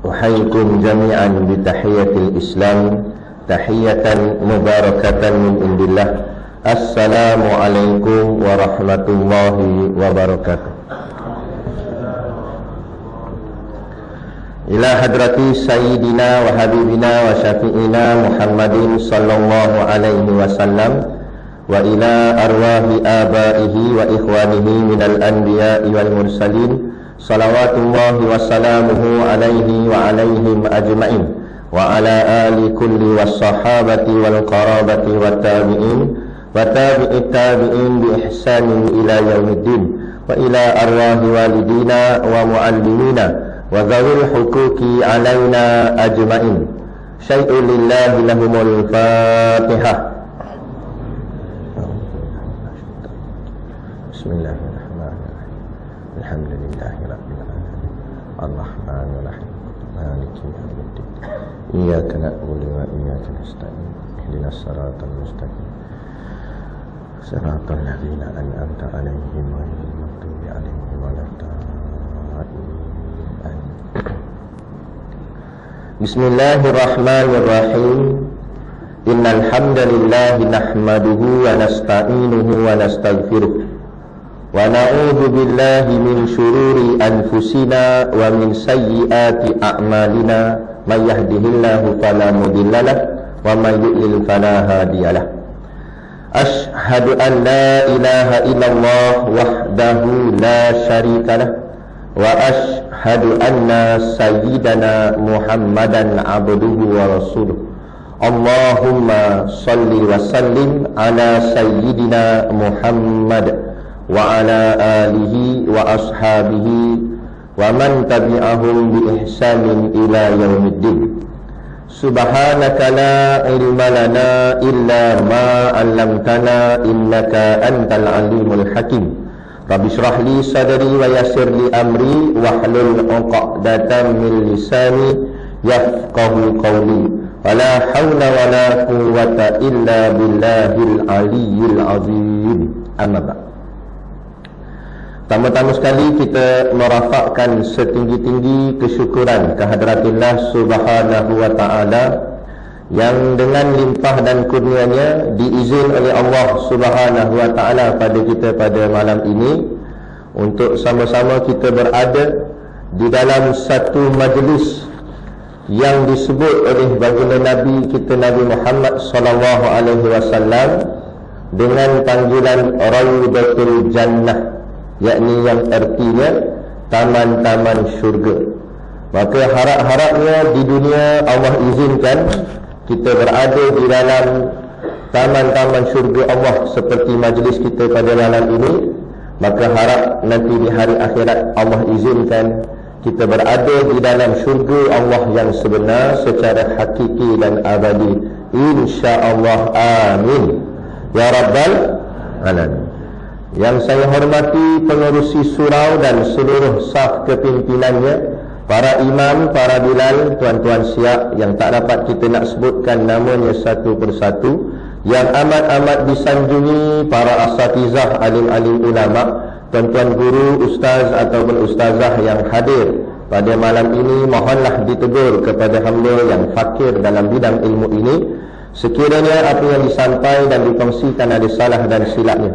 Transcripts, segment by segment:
Uhayyikum jami'an bi tahiyatil Islam, tahiyatan mubarakatan min indillah. Assalamualaikum warahmatullahi wabarakatuh. Ila hadrati sayyidina wa habibina wa syafi'ina Muhammadin sallallahu alaihi wasallam, wa ila arwahi abaihi wa ikhwanihi minal anbiya'i wal mursalin, salawatullahi wa salamuhu alaihi wa alaihim ajma'in, wa ala ali kulli was sahabati wal qarabati wat tabi'in wa tabi'it tabi'in bi ihsanin ila yaumiddin, wa ila arwahi walidina wa muallimina wa dhawil huquqi alaina ajma'in. Syai'un lillahi lahumul Fatihah. Bismillahirrahmanirrahim. Alhamdulillahi rabbil alamin. Ar-Rahmanir Rahim. Maliki yaumiddin. Iyyaka na'budu wa iyyaka nasta'in. Ihdinas siratal mustaqim. Siratal ladzina an'amta 'alaihim ghairil maghdubi 'alaihim waladdallin. Bismillahirrahmanirrahim. Innal hamdalillah nahmaduhu wa nasta'inuhu wa nastaghfiruh. Wa na'udzu billahi min syururi anfusina wa min sayyiati a'malina. May yahdihillahu fala mudhillalah wa may yudlil fala hadiyalah. Asyhadu an la ilaha illallah wahdahu la syarikalah, wa asyhadu anna sayyidana Muhammadan abduhu wa rasuluh. Allahumma salli wa sallim ala sayyidina Muhammad wa ala alihi wa ashabihi wa man tabi'ahum bi ihsanin ila yaumiddin. Subhanaka la ilma lana illa ma 'allamtana innaka antal alimul hakim. Rabbi shrah li sadri wa yassir li amri wahlul 'uqdatam min lisani yafqahu qawli. Wala haula wala quwwata illa billahil aliyyil azim. Amma ba'd. Pertama-tama sekali kita merafakkan setinggi-tinggi kesyukuran kehadaratillah subhanahu wa ta'ala yang dengan limpah dan kurnianya diizin oleh Allah subhanahu wa ta'ala pada kita pada malam ini untuk sama-sama kita berada di dalam satu majlis yang disebut oleh baginda Nabi kita Nabi Muhammad sallallahu alaihi wasallam dengan panggilan Raudatul Jannah, yakni yang artinya taman-taman syurga. Maka harap-harapnya di dunia Allah izinkan kita berada di dalam taman-taman syurga Allah seperti majlis kita pada malam ini. Maka harap nanti di hari akhirat Allah izinkan kita berada di dalam syurga Allah yang sebenar secara hakiki dan abadi, insya-Allah. Amin ya rabbal alamin. Yang saya hormati pengerusi surau dan seluruh saf kepimpinannya, para imam, para bilal, tuan-tuan siap yang tak dapat kita nak sebutkan namanya satu persatu, yang amat-amat disanjungi para asatizah, alim-alim ulama, tuan-tuan guru, ustaz ataupun ustazah yang hadir pada malam ini, mohonlah ditegur kepada hamba yang fakir dalam bidang ilmu ini. Sekiranya apa yang disampaikan dan dikongsikan ada salah dan silapnya.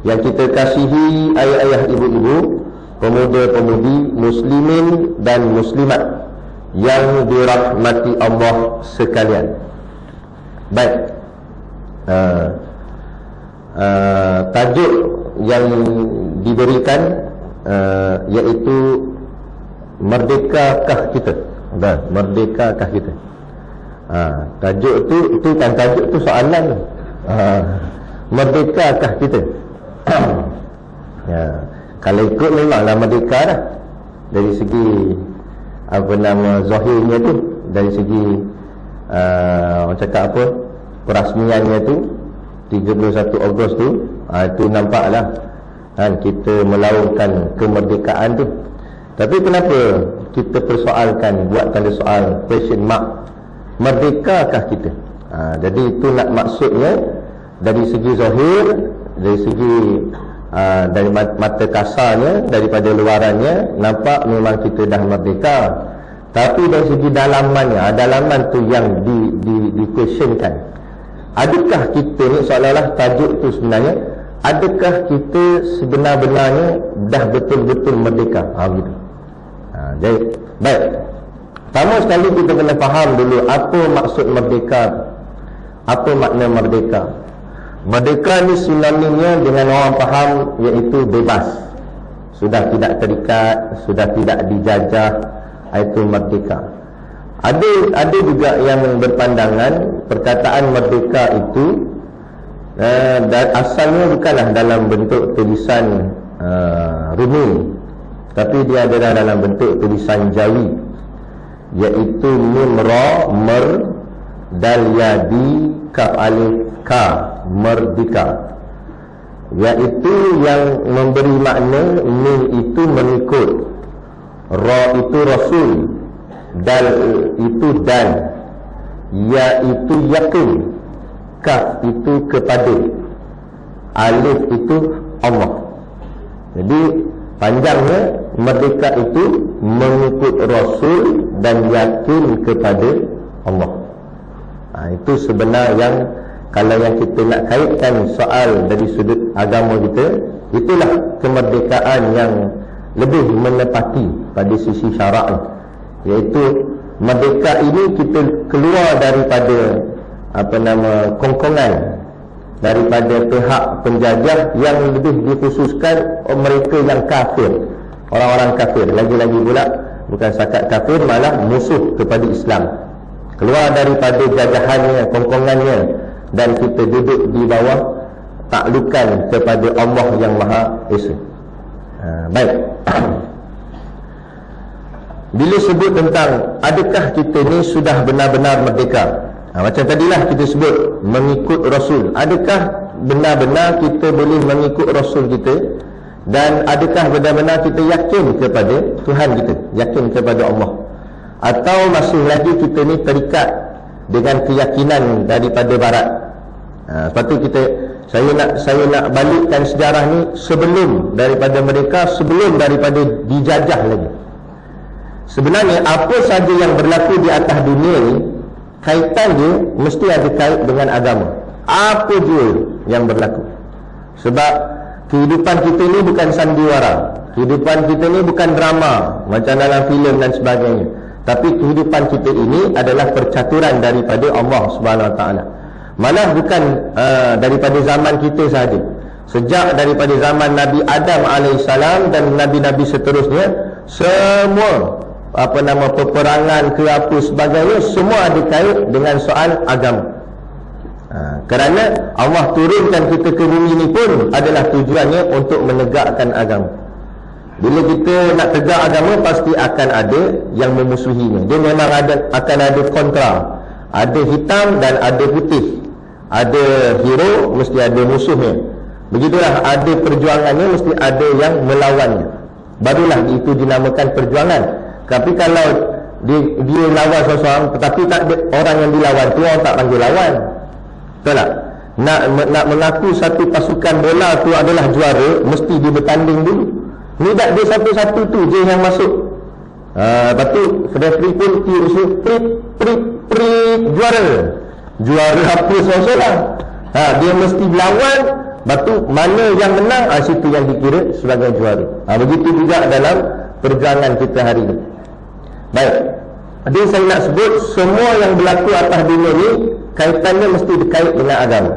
Yang kita kasihi ayah-ayah, ibu-ibu, pemuda-pemudi, muslimin dan muslimat yang dirahmati Allah sekalian. Baik, tajuk yang diberikan iaitu merdekakah kita? Merdekakah kita? Tajuk tu kan, tajuk tu soalan. Merdekakah kita? Ya, kalau ikut memanglah merdeka dah. Dari segi apa nama zahirnya tu, dari segi orang cakap apa, perasmiannya tu 31 Ogos tu, itu nampaklah kan kita melaungkan kemerdekaan tu. Tapi kenapa kita persoalkan, buat tanda soal, question mark, merdekakah kita? Jadi itu nak maksudnya dari segi zahir, dari segi dari mata kasarnya, daripada luarannya nampak memang kita dah merdeka. Tapi dari segi dalamannya, dalaman tu yang di questionkan. Adakah kita ni, seolah-olah tajuk tu sebenarnya, adakah kita sebenar-benarnya dah betul-betul merdeka? Begitu. Jadi, baik. Pertama sekali kita kena faham dulu apa maksud merdeka. Apa makna merdeka? Merdeka ni sinonimnya dengan orang faham iaitu bebas. Sudah tidak terikat, sudah tidak dijajah, itu merdeka. Ada juga yang berpandangan perkataan merdeka itu asalnya bukanlah dalam bentuk tulisan rumi, tapi dia adalah dalam bentuk tulisan jawi, iaitu mim ra mer dal yadi kaf alif ka, merdeka, iaitu yang memberi makna. Mim itu mengikut, ra itu rasul, dal itu dan, ya itu yakin, kaf itu kepada, alif itu Allah. Jadi panjangnya merdeka itu mengikut rasul dan yakin kepada Allah. Itu sebenar yang, kalau yang kita nak kaitkan soal dari sudut agama kita, itulah kemerdekaan yang lebih menepati pada sisi syarak, iaitu merdeka ini kita keluar daripada kongkongan daripada pihak penjajah yang lebih dikhususkan mereka yang kafir, orang-orang kafir, lagi-lagi pula bukan sakat kafir, malah musuh kepada Islam. Keluar daripada jajahannya, kongkongannya, dan kita duduk di bawah taklukan kepada Allah yang Maha Esa. Baik. Bila sebut tentang adakah kita ni sudah benar-benar merdeka, macam tadilah kita sebut mengikut Rasul. Adakah benar-benar kita boleh mengikut Rasul kita, dan adakah benar-benar kita yakin kepada Tuhan kita, yakin kepada Allah, atau masih lagi kita ni terikat dengan keyakinan daripada barat? Sebab tu saya nak balikkan sejarah ni sebelum daripada mereka, sebelum daripada dijajah lagi. Sebenarnya apa saja yang berlaku di atas dunia ni, kaitan dia mesti ada kait dengan agama. Apa jua yang berlaku. Sebab kehidupan kita ni bukan sandiwara, kehidupan kita ni bukan drama macam dalam filem dan sebagainya. Tapi kehidupan kita ini adalah percaturan daripada Allah Subhanahu Wa Taala. Malah bukan daripada zaman kita sahaja. Sejak daripada zaman Nabi Adam AS dan Nabi-Nabi seterusnya, semua peperangan ke apa sebagainya, semua ada kait dengan soal agama. Kerana Allah turunkan kita ke bumi ini pun adalah tujuannya untuk menegakkan agama. Bila kita nak tegak agama, pasti akan ada yang memusuhinya. Dia memang akan ada kontra. Ada hitam dan ada putih. Ada hero, mesti ada musuhnya. Begitulah, ada perjuangannya, mesti ada yang melawannya. Barulah itu dinamakan perjuangan. Tapi kalau dia lawan seseorang, tetapi tak ada orang yang dilawan, tu orang tak panggil lawan. Betul tak? Nak mengaku satu pasukan bola tu adalah juara, mesti dia bertanding dulu. Ni tak dia satu-satu tu je yang masuk. Lepas tu referee pun prit juara. Juara apa seorang-seorang. Dia mesti berlawan. Lepas tu mana yang menang, situ yang dikira sebagai juara. Begitu juga dalam perjuangan kita hari ini. Baik. Jadi saya nak sebut semua yang berlaku atas dunia ni kaitannya mesti berkait dengan agama.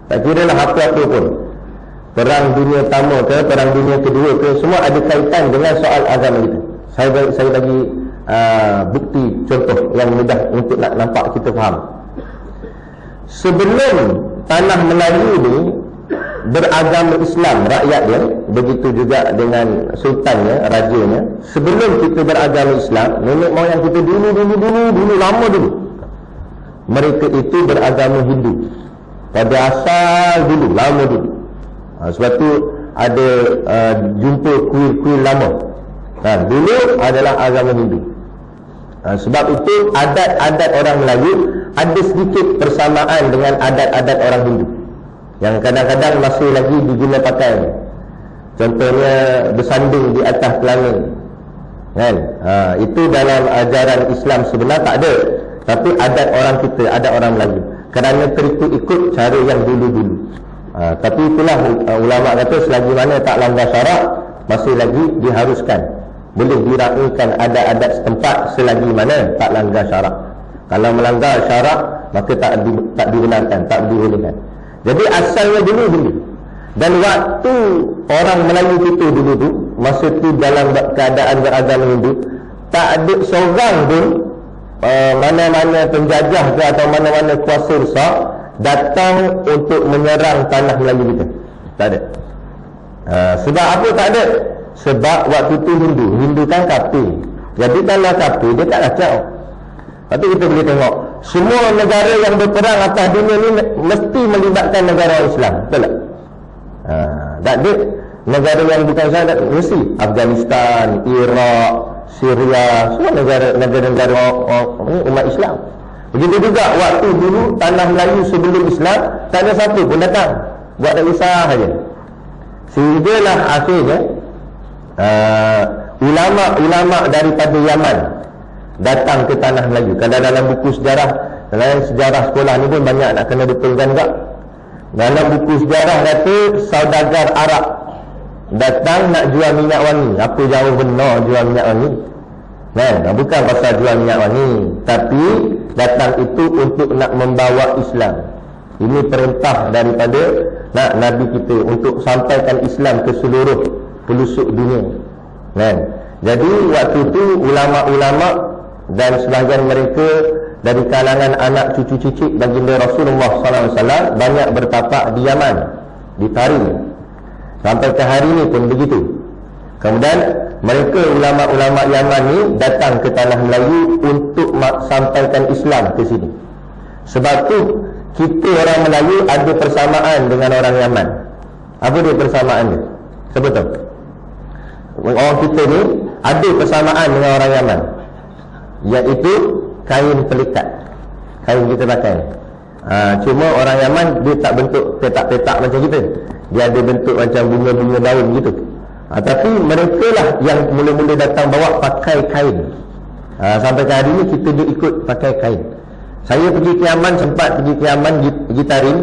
Tak kira lah apa-apa pun, perang dunia pertama ke perang dunia kedua ke, semua ada kaitan dengan soal agama itu. Saya bagi bukti contoh yang mudah untuk nak nampak kita faham. Sebelum tanah Melayu ni beragama Islam, rakyat dia, begitu juga dengan sultannya, rajanya. Sebelum kita beragama Islam, nenek moyang kita dulu lama dulu, mereka itu beragama Hindu. Pada asal dulu, lama dulu. Sebab tu ada jumpa kuil-kuil lama. Dulu adalah agama Hindu. Sebab itu adat-adat orang Melayu ada sedikit persamaan dengan adat-adat orang Hindu, yang kadang-kadang masih lagi diguna pakai. Contohnya bersanding di atas pelangin, kan? Itu dalam ajaran Islam sebenar tak ada. Tapi adat orang kita, adat orang Melayu, kerana terikut-ikut cara yang dulu-dulu. Tapi itulah ulama kata selagi mana tak langgar syarak, masih lagi diharuskan. Boleh diraihkan adat-adat setempat selagi mana tak langgar syarak. Kalau melanggar syarak, maka tak dibenarkan, tak dibolehkan. Jadi asalnya dulu. Dan waktu orang Melayu kita dulu tu, masa tu dalam keadaan beragama Hindu, tak ada seorang pun mana-mana penjajah ke atau mana-mana kuasa besar datang untuk menyerang tanah Melayu kita. Tak ada. Sebab apa tak ada? Sebab waktu tu Hindu kan kafir. Jadi kalau kafir, dia tak kacau. Tapi kita boleh tengok, semua negara yang berperang atas dunia ni mesti melibatkan negara Islam. Betul tak? Tak ada negara yang bukan Islam, mesti Afghanistan, Iraq, Syria, semua negara-negara umat Islam. Begitu juga waktu dulu tanah Melayu sebelum Islam, tak ada satu pun datang, buat tak kisah saja. Sehinggalah akhirnya ulama-ulama daripada Yaman datang ke tanah Melayu. Kalau dalam buku sejarah, dalam sejarah sekolah ni pun banyak nak kena betulkan juga. Dalam buku sejarah kata saudagar Arab datang nak jual minyak wangi. Apa jauh benar jual minyak wangi? Bukan pasal jual minyak wangi, tapi datang itu untuk nak membawa Islam. Ini perintah daripada Nabi kita untuk sampaikan Islam ke seluruh pelosok dunia. Jadi waktu itu ulama-ulama dan sebahagian mereka dari kalangan anak cucu cicit baginda Rasulullah SAW banyak bertapak di Yaman, di Tarim. Sampai ke hari ini pun begitu. Kemudian mereka ulama-ulama Yaman ni datang ke tanah Melayu untuk sampaikan Islam ke sini. Sebab tu kita orang Melayu ada persamaan dengan orang Yaman. Apa dia persamaan dia? Siapa tahu? Orang kita ni ada persamaan dengan orang Yaman, iaitu kain pelikat. Kain kita pakai. Cuma orang Yaman dia tak bentuk petak-petak macam kita. Dia ada bentuk macam bunga-bunga daun gitu. Tapi mereka lah yang mula-mula datang bawa pakai kain. Sampai ke hari ini kita dia ikut pakai kain. Saya pergi ke Yaman, sempat pergi ke Yaman, pergi Tarim.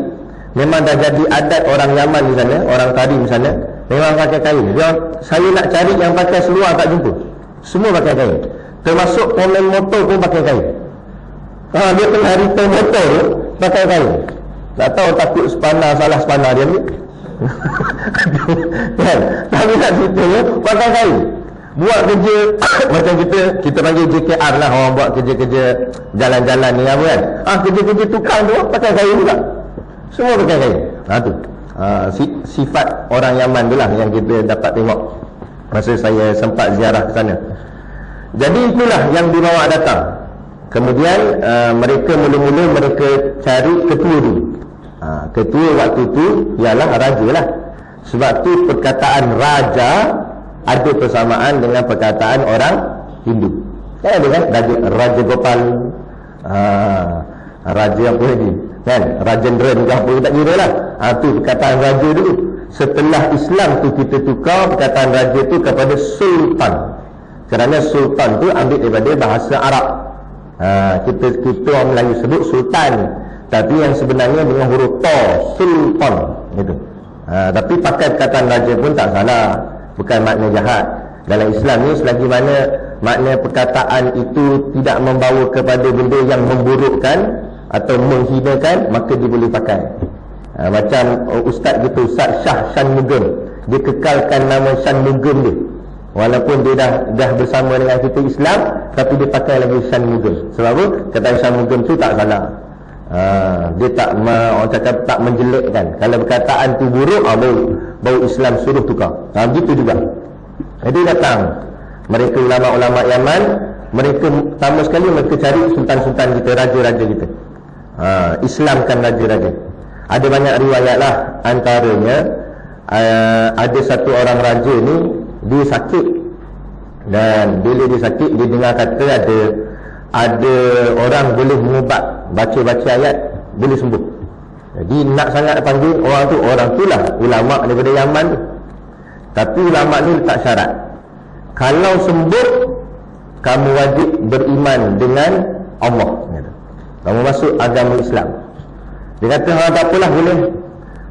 Memang dah jadi adat orang Yaman di sana, orang Tarim di sana, memang pakai kain. Saya nak cari yang pakai seluar tak jumpa. Semua pakai kain. Termasuk pemain motor pun pakai kain. Dia tengah repair motor tu pakai kain. Tak tahu takut spana, salah spana dia ni. Kan? Tapi nak ceritanya pakai kain. Buat kerja macam kita panggil JKR lah, orang buat kerja-kerja jalan-jalan ni apa kan. Kerja-kerja tukang tu pakai kain juga. Semua pakai kain. Tu sifat orang Yaman tu lah yang kita dapat tengok masa saya sempat ziarah ke sana. Jadi itulah yang dibawa datang. Kemudian mereka mula-mula mereka cari ketua dulu. Ketua waktu tu ialah raja lah. Sebab tu perkataan raja ada persamaan dengan perkataan orang Hindu. Kan ada kan? Raja Gopal, raja apa lagi kan? Rajendra ke apa tak kira lah. Tu perkataan raja dulu. Setelah Islam tu kita tukar perkataan raja tu kepada sultan. Kerana sultan tu ambil daripada bahasa Arab. Kita orang Melayu sebut sultan, tapi yang sebenarnya dengan huruf ta, sultan gitu. Tapi pakai perkataan raja pun tak salah, bukan makna jahat. Dalam Islam ni selagi mana makna perkataan itu tidak membawa kepada benda yang memburukkan atau menghinakan, maka dia boleh pakai. Macam ustaz kita, Ustaz Shah Shanmugam, dia kekalkan nama Shanmugam dia. Walaupun dia dah bersama dengan kita Islam, tapi dia pakai lagi Shanmugam. Sebab apa? Kata Shanmugam tu tak salah. Dia tak orang cakap tak menjelekkan. Kalau perkataan tu buruk, baru Islam suruh tukar. Begitu juga. Jadi datang mereka ulama-ulama Yaman, mereka pertama sekali mereka cari sultan-sultan kita, raja-raja kita. Islamkan raja-raja. Ada banyak riwayat lah. Antaranya ada satu orang raja ni, dia sakit. Dan bila dia sakit, dia dengar kata ada orang boleh mengubat, baca-baca ayat boleh sembuh. Jadi nak sangat panggil orang tu lah ulama daripada Yaman tu. Tapi ulama ni letak syarat, kalau sembuh kamu wajib beriman dengan Allah, kamu masuk agama Islam. Dia kata tak apalah, boleh.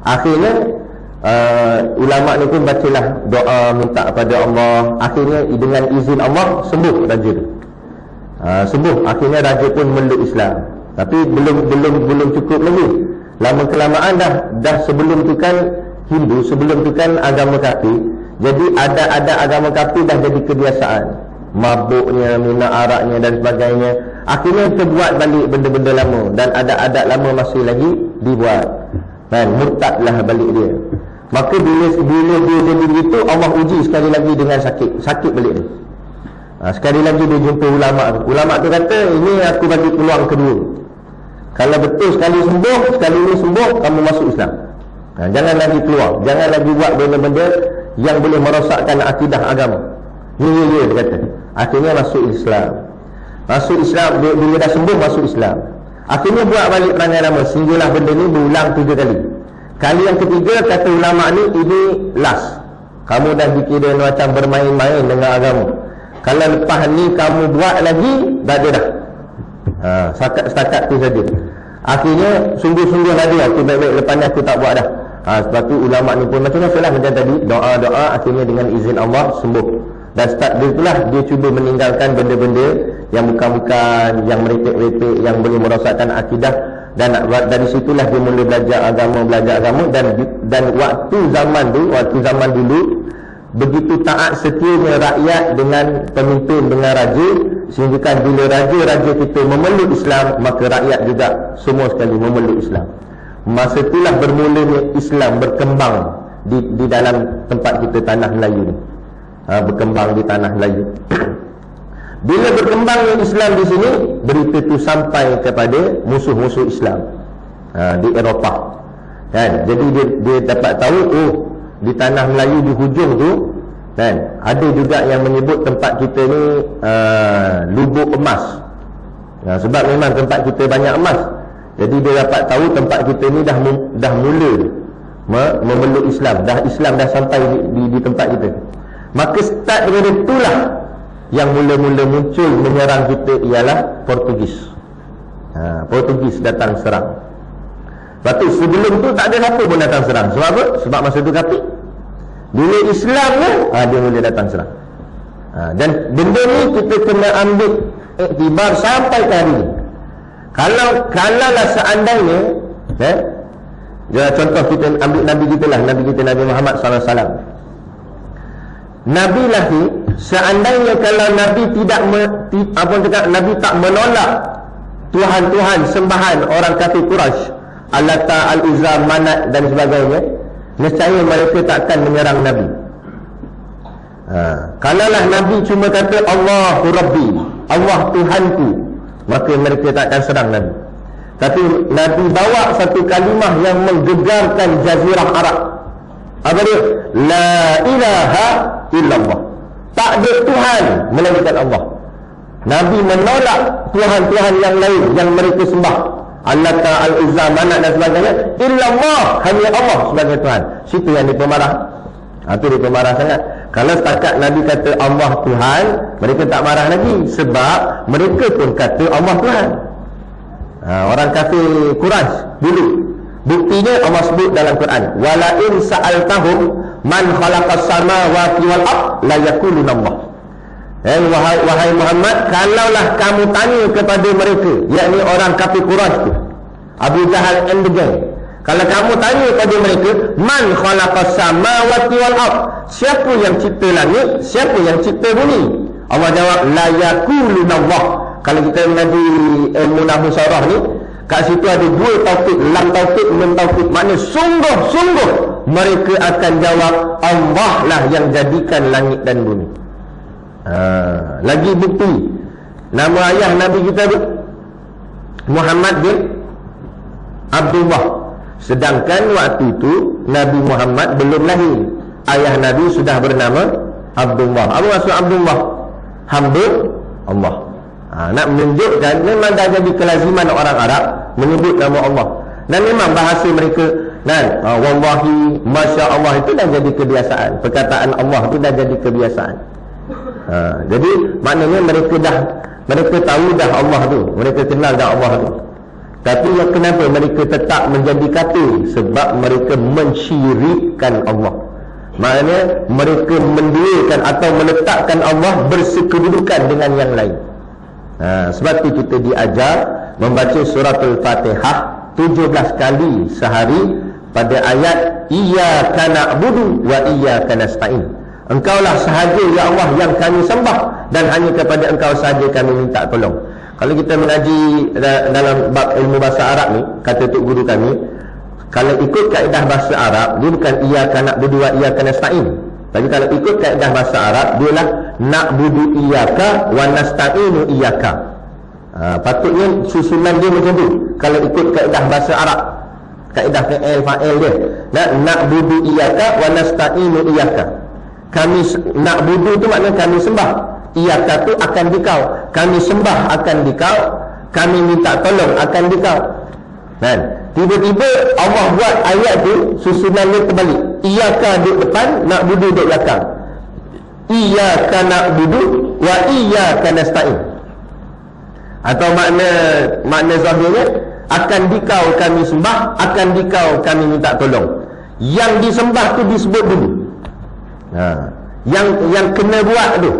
Akhirnya ulama ni pun bacalah doa minta pada Allah. Akhirnya dengan izin Allah sembuh raja tu. Sembuh. Akhirnya raja pun meluk Islam. Tapi belum cukup lagi. Lama kelamaan dah sebelum tu kan Hindu, sebelum tu kan agama kafir. Jadi ada agama kafir dah jadi kebiasaan. Mabuknya, minum araknya dan sebagainya. Akhirnya kita buat balik benda-benda lama, dan adat-adat lama masih lagi dibuat. Dan murtadlah balik dia. Maka bila dia jadi begitu, Allah uji sekali lagi dengan sakit balik dia. Sekali lagi dia jumpa ulama. Ulama tu kata, ini aku bagi peluang kedua. Kalau betul sekali ini sembuh, kamu masuk Islam. Jangan lagi keluar, jangan lagi buat benda-benda yang boleh merosakkan akidah agama. Ya dia kata. Akhirnya masuk Islam. Bila dah sembuh masuk Islam. Akhirnya buat balik perangai lama, sehinggalah benda ni berulang 7 kali. Kali yang ketiga kata ulama ni, ini last. Kamu dah dikira macam bermain-main dengan agama. Kalau lepas ni kamu buat lagi, dah ada dah. Setakat tu saja. Akhirnya sungguh-sungguh lagi aku baik-baik, lepas ni aku tak buat dah. Sebab tu ulama ni pun macam tadi, doa-doa, akhirnya dengan izin Allah sembuh. Dan start dia itulah dia cuba meninggalkan benda-benda yang bukan-bukan, yang merepek-repek, yang boleh merosakkan akidah. Dan dari situlah dia mula belajar agama dan waktu zaman dulu begitu taat setianya rakyat dengan pemimpin, dengan raja, sehingga kan bila raja kita memeluk Islam, maka rakyat juga semua sekali memeluk Islam. Masa itulah bermulanya Islam berkembang di dalam tempat kita, tanah Melayu ni. Berkembang di tanah Melayu. Bila berkembangnya Islam di sini, berita itu sampai kepada musuh-musuh Islam di Eropah. Kan? Jadi dia dapat tahu, di tanah Melayu di hujung tu, kan, ada juga yang menyebut tempat kita ni lubuk emas. Sebab memang tempat kita banyak emas. Jadi dia dapat tahu tempat kita ni dah mula memeluk Islam. Islam dah sampai di tempat kita. Maka start daripada itulah yang mula-mula muncul menyerang kita ialah Portugis. Portugis datang serang. Lepas tu sebelum tu tak ada siapa pun datang serang. Sebab apa? Sebab masa tu kafir. Bila Islam ni, dia mula datang serang. Dan benda ni kita kena ambil iktibar sampai ke hari ni. Kalaulah seandainya, contoh kita ambil Nabi kita lah, Nabi kita Nabi Muhammad SAW. Nabi lahir, seandainya kalau Nabi Nabi tak menolak Tuhan-Tuhan sembahan orang kafir Quraisy, Al-Lata, Al-Uzza, Manat dan sebagainya, nescaya mereka takkan menyerang Nabi. Kalaulah Nabi cuma kata Allahu Rabbi, Allah Tuhanku, maka mereka takkan serang Nabi. Tapi Nabi bawa satu kalimah yang menggegarkan jazirah Arab. Apa dia? La ilaha illallah. Tak ada Tuhan melainkan Allah. Nabi menolak Tuhan-Tuhan yang lain yang mereka sembah, Al-Lata, Al-Uzza, Manat dan sebagainya. Illallah, hanya Allah sebagai Tuhan. Situ yang dia pemarah. Itu dia pemarah sangat. Kalau setakat Nabi kata Allah Tuhan, mereka tak marah lagi. Sebab mereka pun kata Allah Tuhan. Orang kafir Quraisy dulu, buktinya Allah sebut dalam Quran, wala in sa'altahum man khalaqas samawati wal ard la yaquluna Allah. Wahai Muhammad, kalaulah kamu tanya kepada mereka, yakni orang kafir Quraisy tu, Abu Jahal and the gang, kalau kamu tanya kepada mereka, man khalaqas samawati wal ard, siapa yang cipta langit, siapa yang cipta bumi? Allah jawab, la yaquluna Allah. Kalau kita mengaji ilmu nahwu sarah ni, kat situ ada dua taufik, lam taufik, mim taufik. Maknanya sungguh-sungguh mereka akan jawab Allah lah yang jadikan langit dan bumi. Lagi bukti, nama ayah Nabi kita Muhammad bin Abdullah. Sedangkan waktu itu Nabi Muhammad belum lahir. Ayah Nabi sudah bernama Abdullah. Apa maksud Abdullah? Hamba Allah. Nak menunjukkan memang dah jadi kelaziman orang Arab menyebut nama Allah. Dan memang bahasa mereka Wallahi, Masya Allah itu dah jadi kebiasaan. Perkataan Allah itu dah jadi kebiasaan. Jadi maknanya mereka tahu dah Allah tu, mereka kenal dah Allah tu. Tapi kenapa mereka tetap menjadi kafir? Sebab mereka mensyirikkan Allah. Maknanya mereka menduakan atau meletakkan Allah bersekedudukan dengan yang lain. Sebab itu kita diajar membaca suratul Fatihah 17 kali sehari pada ayat Iyyaka na'budu wa iyyaka nasta'in. Engkaulah sahaja ya Allah yang kami sembah, dan hanya kepada Engkau sahaja kami minta tolong. Kalau kita mengaji dalam bab ilmu bahasa Arab ni, kata tok guru kami, kalau ikut kaedah bahasa Arab, dia bukan Iyyaka na'budu wa iyyaka nasta'in. Tapi kalau ikut kaedah bahasa Arab, dia lah na'budu iyyaka wa nasta'inu iyyaka. Patutnya susunan dia macam tu kalau ikut kaedah bahasa Arab, kaedah fi'il fa'il dia. Na'budu iyyaka wa nasta'inu iyyaka. Kami na'budu tu maknanya kami sembah, iyyaka tu akan dikau, kami sembah akan dikau, kami minta tolong akan dikau. Tiba-tiba Allah buat ayat tu susunan dia terbalik. Iyyaka duduk depan, na'budu duduk belakang. Iyyaka na'budu wa iyyaka nasta'in. Atau makna zahirnya, akan dikau kami sembah, akan dikau kami minta tolong. Yang disembah tu disebut dulu. Yang kena buat tu,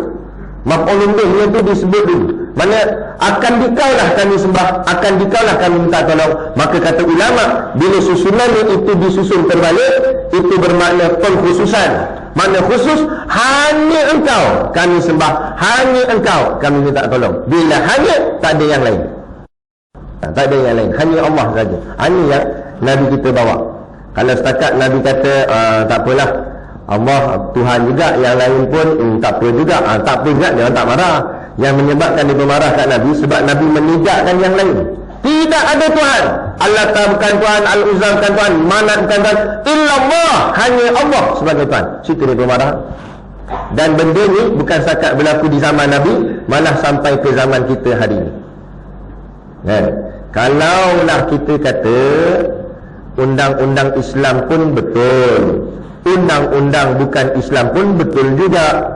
maf'ulun bih tu disebut dulu. Mana akan dikaulah kami sembah, akan dikaulah kami minta tolong. Maka kata ulama, bila susunan itu disusun terbalik, itu bermakna pengkhususan. Makna khusus, hanya Engkau kami sembah, hanya Engkau kami minta tolong. Bila hanya, tak ada yang lain. Tak ada yang lain, hanya Allah saja. Hanya yang Nabi kita bawa. Kalau setakat Nabi kata tak apalah, Allah Tuhan juga, yang lain pun tak apa juga, tak apa juga, dia tak marah. Yang menyebabkan dia marah kat Nabi sebab Nabi menidakkan yang lain. Tidak ada Tuhan. Allah bukan Tuhan, Al-Uzza bukan Tuhan, Manat bukan Tuhan, illallah, hanya Allah sebagai Tuhan. Situ dia marah. Dan benda ni bukan setakat berlaku di zaman Nabi, malah sampai ke zaman kita hari ini. Kalaulah kita kata undang-undang Islam pun betul, undang-undang bukan Islam pun betul juga.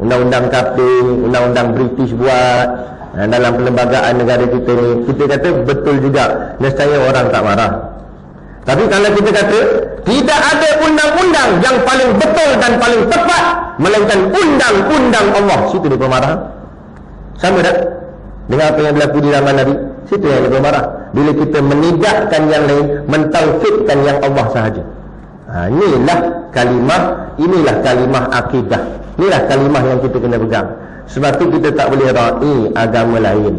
Undang-undang kafir, undang-undang British buat dalam perlembagaan negara kita ni, kita kata betul juga, nescaya orang tak marah. Tapi kalau kita kata tidak ada undang-undang yang paling betul dan paling tepat melainkan undang-undang Allah, situ dia marah. Sama tak dengan apa yang berlaku di zaman Nabi? Situ yang dia marah. Bila kita menidakkan yang lain, mentauhidkan yang Allah sahaja. Inilah kalimah akidah. Inilah kalimah yang kita kena pegang. Sebab tu kita tak boleh ra'i agama lain.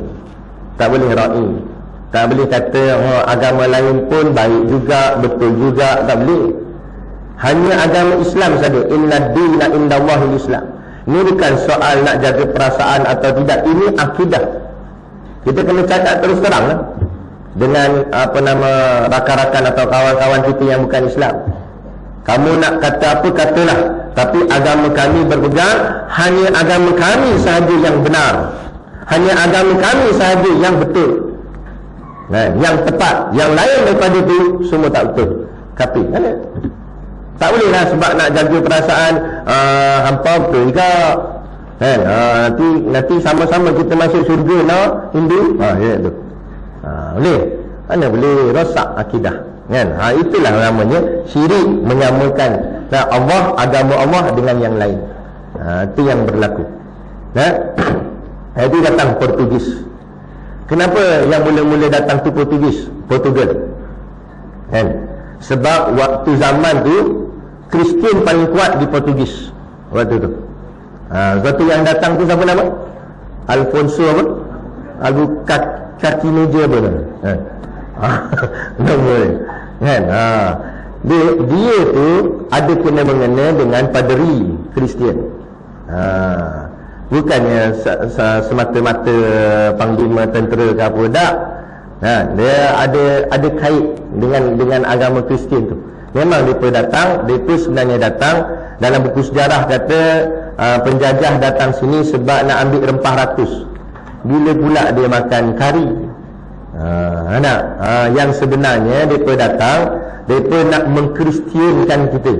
Tak boleh ra'i. Tak boleh kata agama lain pun baik juga, betul juga. Tak boleh. Hanya agama Islam saja. Inna dina indallahil Islam. Ini bukan soal nak jaga perasaan atau tidak. Ini akidah. Kita kena cakap terus terang lah, dengan rakan-rakan atau kawan-kawan kita yang bukan Islam. Kamu nak kata apa, katalah. Tapi agama kami berpegang, hanya agama kami sahaja yang benar, hanya agama kami sahaja yang betul, yang tepat. Yang lain daripada itu semua tak betul, kafir. Tak boleh lah sebab nak jaga perasaan hampa betul juga. Nanti sama-sama kita masuk syurga nak Hindu. Ya tu. Boleh. Mana boleh rosak akidah. Itulah namanya syirik, menyamakan Allah, agama Allah dengan yang lain. Itu yang berlaku. Itu datang Portugis. Kenapa yang mula-mula datang tu Portugal? Sebab waktu zaman tu Kristian paling kuat di Portugis waktu tu. Sebab tu yang datang tu siapa nama? Alfonso apa? Kaki meja apa nama? Nama dia tu ada kena mengena dengan paderi Kristian. Bukannya semata-mata panglima tentera ke apa, tak. Dia ada kait dengan agama Kristian tu. Memang mereka datang, mereka sebenarnya datang, dalam buku sejarah kata penjajah datang sini sebab nak ambil rempah ratus. Bila pula dia makan kari? Yang sebenarnya mereka datang mereka nak mengkristiankan kita.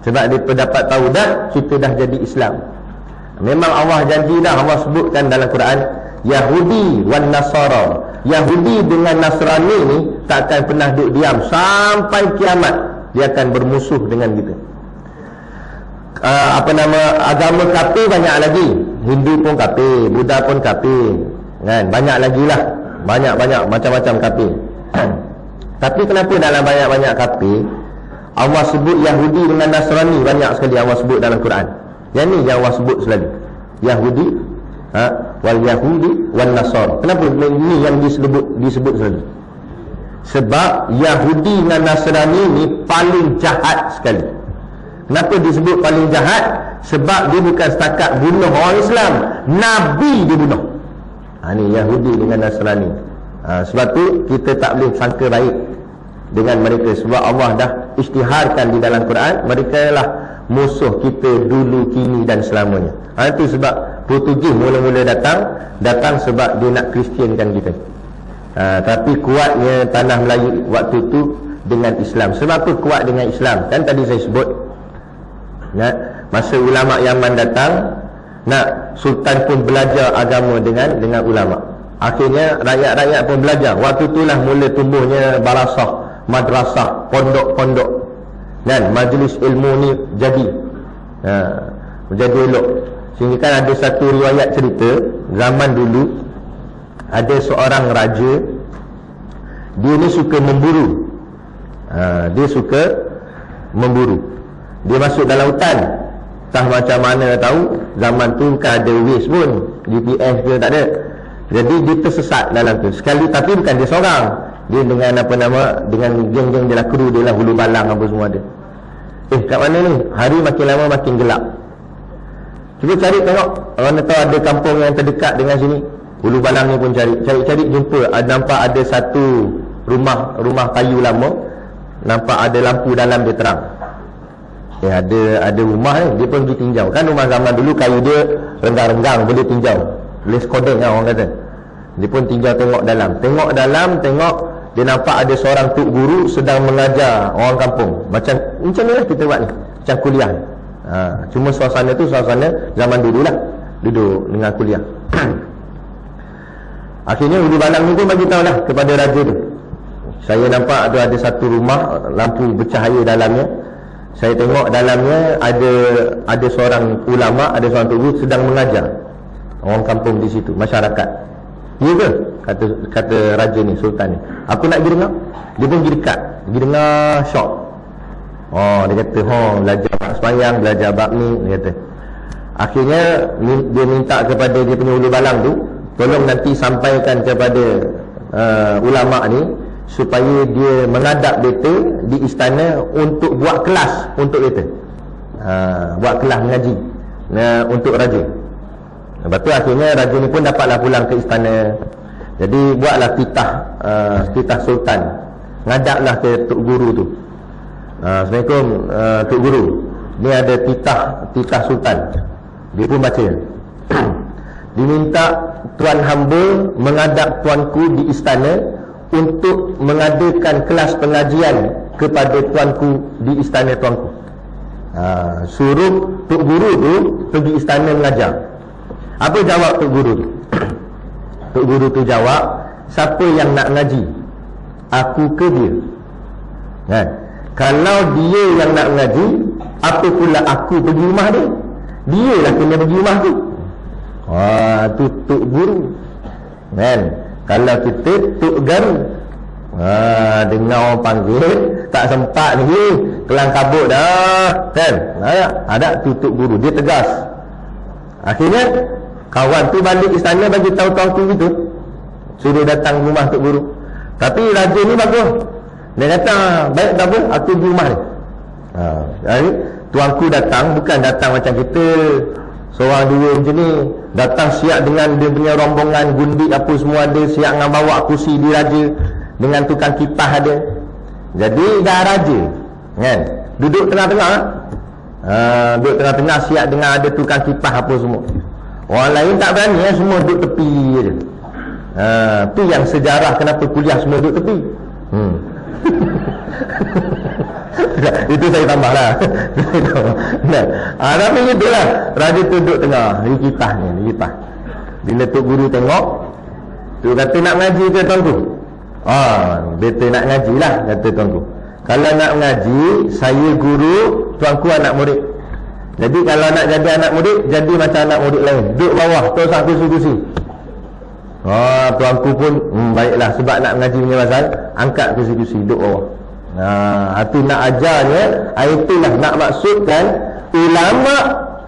Sebab mereka dapat tahu dah kita dah jadi Islam. Memang Allah janji dah, Allah sebutkan dalam Quran, Yahudi wan Nasara, Yahudi dengan Nasrani ni takkan pernah duduk diam sampai kiamat. Dia akan bermusuh dengan kita. Agama kafir banyak lagi. Hindu pun kafir, Buddha pun kafir, kan? Banyak lagi lah. Banyak macam-macam kafir. Tapi kenapa dalam banyak-banyak kafir Allah sebut Yahudi dengan Nasrani banyak sekali Allah sebut dalam Quran? Yang ni yang Allah sebut selalu, Yahudi, wal Yahudi wan Nasara. Kenapa ini yang disebut selalu? Sebab Yahudi dan Nasrani ni paling jahat sekali. Kenapa disebut paling jahat? Sebab dia bukan setakat bunuh orang Islam, Nabi dia bunuh. Ni Yahudi dengan Nasrani. Sebab tu kita tak boleh sangka baik dengan mereka. Sebab Allah dah isytiharkan di dalam Quran, mereka lah musuh kita dulu, kini dan selamanya. Itu sebab Portugis mula-mula datang sebab dia nak Kristiankan kita. Tapi kuatnya tanah Melayu waktu tu dengan Islam. Sebab apa kuat dengan Islam? Kan tadi saya sebut, masa ulama Yaman datang, Sultan pun belajar agama dengan ulama. Akhirnya rakyat-rakyat pun belajar. Waktu itulah mula tumbuhnya barasah, madrasah, pondok-pondok, dan majlis ilmu ni jadi elok. Sehingga kan ada satu riwayat cerita, zaman dulu ada seorang raja. Dia ni suka memburu. Dia suka memburu. Dia masuk dalam hutan, tak macam mana tahu, zaman tu kan ada Waze pun, GPS dia tak ada. Jadi dia tersesat dalam tu sekali. Tapi bukan dia seorang, dia dengan dengan geng-geng dia lah, kru dia lah, hulu balang apa semua ada. Kat mana ni? Hari makin lama makin gelap. Cuba cari tengok, orang tahu ada kampung yang terdekat dengan sini. Hulu balang ni pun cari jumpa. Nampak ada satu rumah kayu lama, nampak ada lampu dalam dia terang. Ada rumah ni, dia pun pergi tinjau. Kan rumah zaman dulu kayu dia renggang-renggang, boleh tinjau, boleh skodeng lah orang kata. Dia pun tinjau, tengok dalam, dia nampak ada seorang tok guru sedang mengajar orang kampung. Macam ni lah kita buat ni, macam kuliah. Cuma suasana tu suasana zaman dulu lah, duduk dengan kuliah. Akhirnya Ulu Balang ni pun bagi tahu lah kepada raja tu, saya nampak tu ada satu rumah, lampu bercahaya dalamnya. Saya tengok dalamnya ada seorang ulama, ada seorang tok guru sedang mengajar orang kampung di situ, masyarakat. Ya ke? Kata raja ni, sultan ni. Aku nak pergi dengar. Dia pun pergi dekat, pergi dengar, syok. Dia kata, belajar bab sembahyang, belajar bab ni, dia kata. Akhirnya dia minta kepada dia punya Ulu Balang tu, tolong nanti sampaikan kepada ulama ni supaya dia mengadap beta di istana untuk buat kelas untuk beta. Buat kelas mengaji untuk raja. Lepas tu akhirnya raja ni pun dapatlah pulang ke istana. Jadi buatlah titah sultan, ngadaplah ke tok guru tu. Assalamualaikum tok guru, ni ada titah sultan. Dia pun baca. Diminta tuan hamba mengadap tuanku di istana untuk mengadakan kelas pengajian kepada tuanku di istana tuanku. Suruh tok guru tu pergi istana mengajar. Apa jawab tok guru tu? Tok guru tu jawab, siapa yang nak ngaji, aku ke dia? Kan? Kalau dia yang nak ngaji, apa pula aku pergi rumah dia? Dia lah kena pergi rumah tu. Tu tok guru, kan? Kalau kita tok garu, dengar orang panggil tak sempat lagi, kelang kabut dah, kan? Ada tutup guru, dia tegas. Akhirnya kawan tu balik istana bagi tahu tuanku gitu, suruh datang rumah tok guru. Tapi raja ni bagus, dia kata baik, tak apa, aku di rumah ni. Jadi tuanku datang, bukan datang macam kita seorang dua macam ni, datang siap dengan dia punya rombongan, gundik apa semua ada, siap dengan bawa kursi di raja, dengan tukang kipas ada. Jadi dah raja, kan? Duduk tengah-tengah, duduk tengah-tengah siap dengan ada tukang kipas apa semua. Orang lain tak berani, semua duduk tepi je. Tu yang sejarah kenapa kuliah semua duduk tepi. Itu saya tambah lah. Tapi itulah, raja tu duduk tengah, di kitah ni, di kitah. Bila Tok Guru tengok, tu kata nak ngaji ke tuanku? Betul nak ngaji lah, kata tuanku. Kalau nak ngaji, saya guru, tuanku anak murid. Jadi kalau nak jadi anak murid, jadi macam anak murid lain. Duduk bawah, terus aku kursi. Tuanku pun baiklah, sebab nak ngaji punya pasal, angkat kursi-kursi, duduk bawah. Itu nak ajarnya, itulah nak maksudkan ulama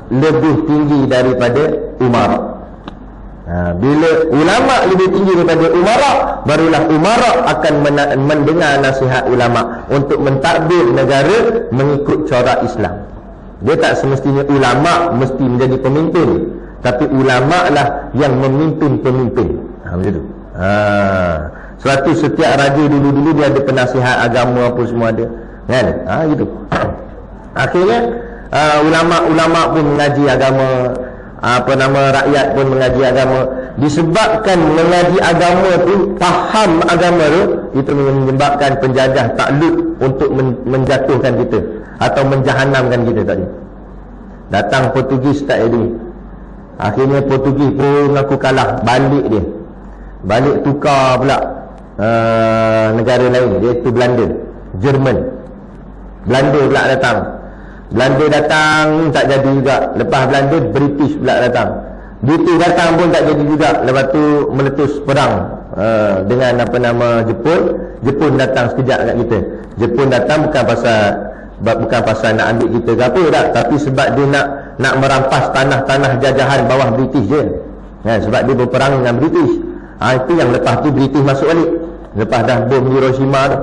lebih tinggi daripada umara. Bila ulama lebih tinggi daripada umara, barulah umara akan mendengar nasihat ulama untuk mentadbir negara mengikut corak Islam. Dia tak semestinya ulama mesti menjadi pemimpin, tapi ulama lah yang memimpin pemimpin. Macam tu. Sebab tu setiap raja dulu-dulu dia ada penasihat agama apa semua ada, kan? Gitu. Akhirnya ulama-ulama pun mengaji agama, rakyat pun mengaji agama. Disebabkan mengaji agama tu, faham agama tu, itu menyebabkan penjajah takluk untuk menjatuhkan kita atau menjahanamkan kita tadi. Datang Portugis tak jadi. Akhirnya Portugis pun aku kalah, balik dia. Balik tukar pula negara lain, iaitu Belanda, Jerman. Belanda pula datang. Belanda datang tak jadi juga. Lepas Belanda, British pula datang. British datang pun tak jadi juga. Lepas tu meletus perang dengan Jepun. Jepun datang sekejap kat kita. Jepun datang bukan pasal nak ambil kita ke apa tak, tapi sebab dia nak merampas tanah-tanah jajahan bawah British je. Sebab dia berperang dengan British. Itu yang lepas tu British masuk balik, lepas dah bom Hiroshima tu.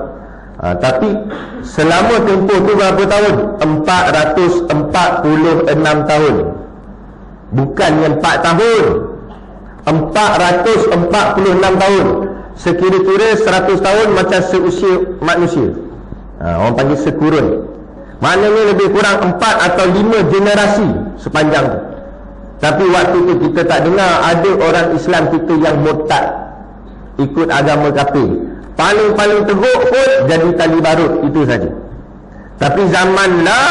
Tapi selama tempoh tu berapa tahun? 446 tahun. Bukannya 4 tahun, 446 tahun. Sekira-kira 100 tahun macam seusia manusia. Orang panggil sekurun. Maknanya lebih kurang 4 atau 5 generasi sepanjang tu. Tapi waktu tu kita tak dengar ada orang Islam kita yang murtad, ikut agama kafir. Paling-paling teruk pun jadi tali barut, itu saja. Tapi zaman lah,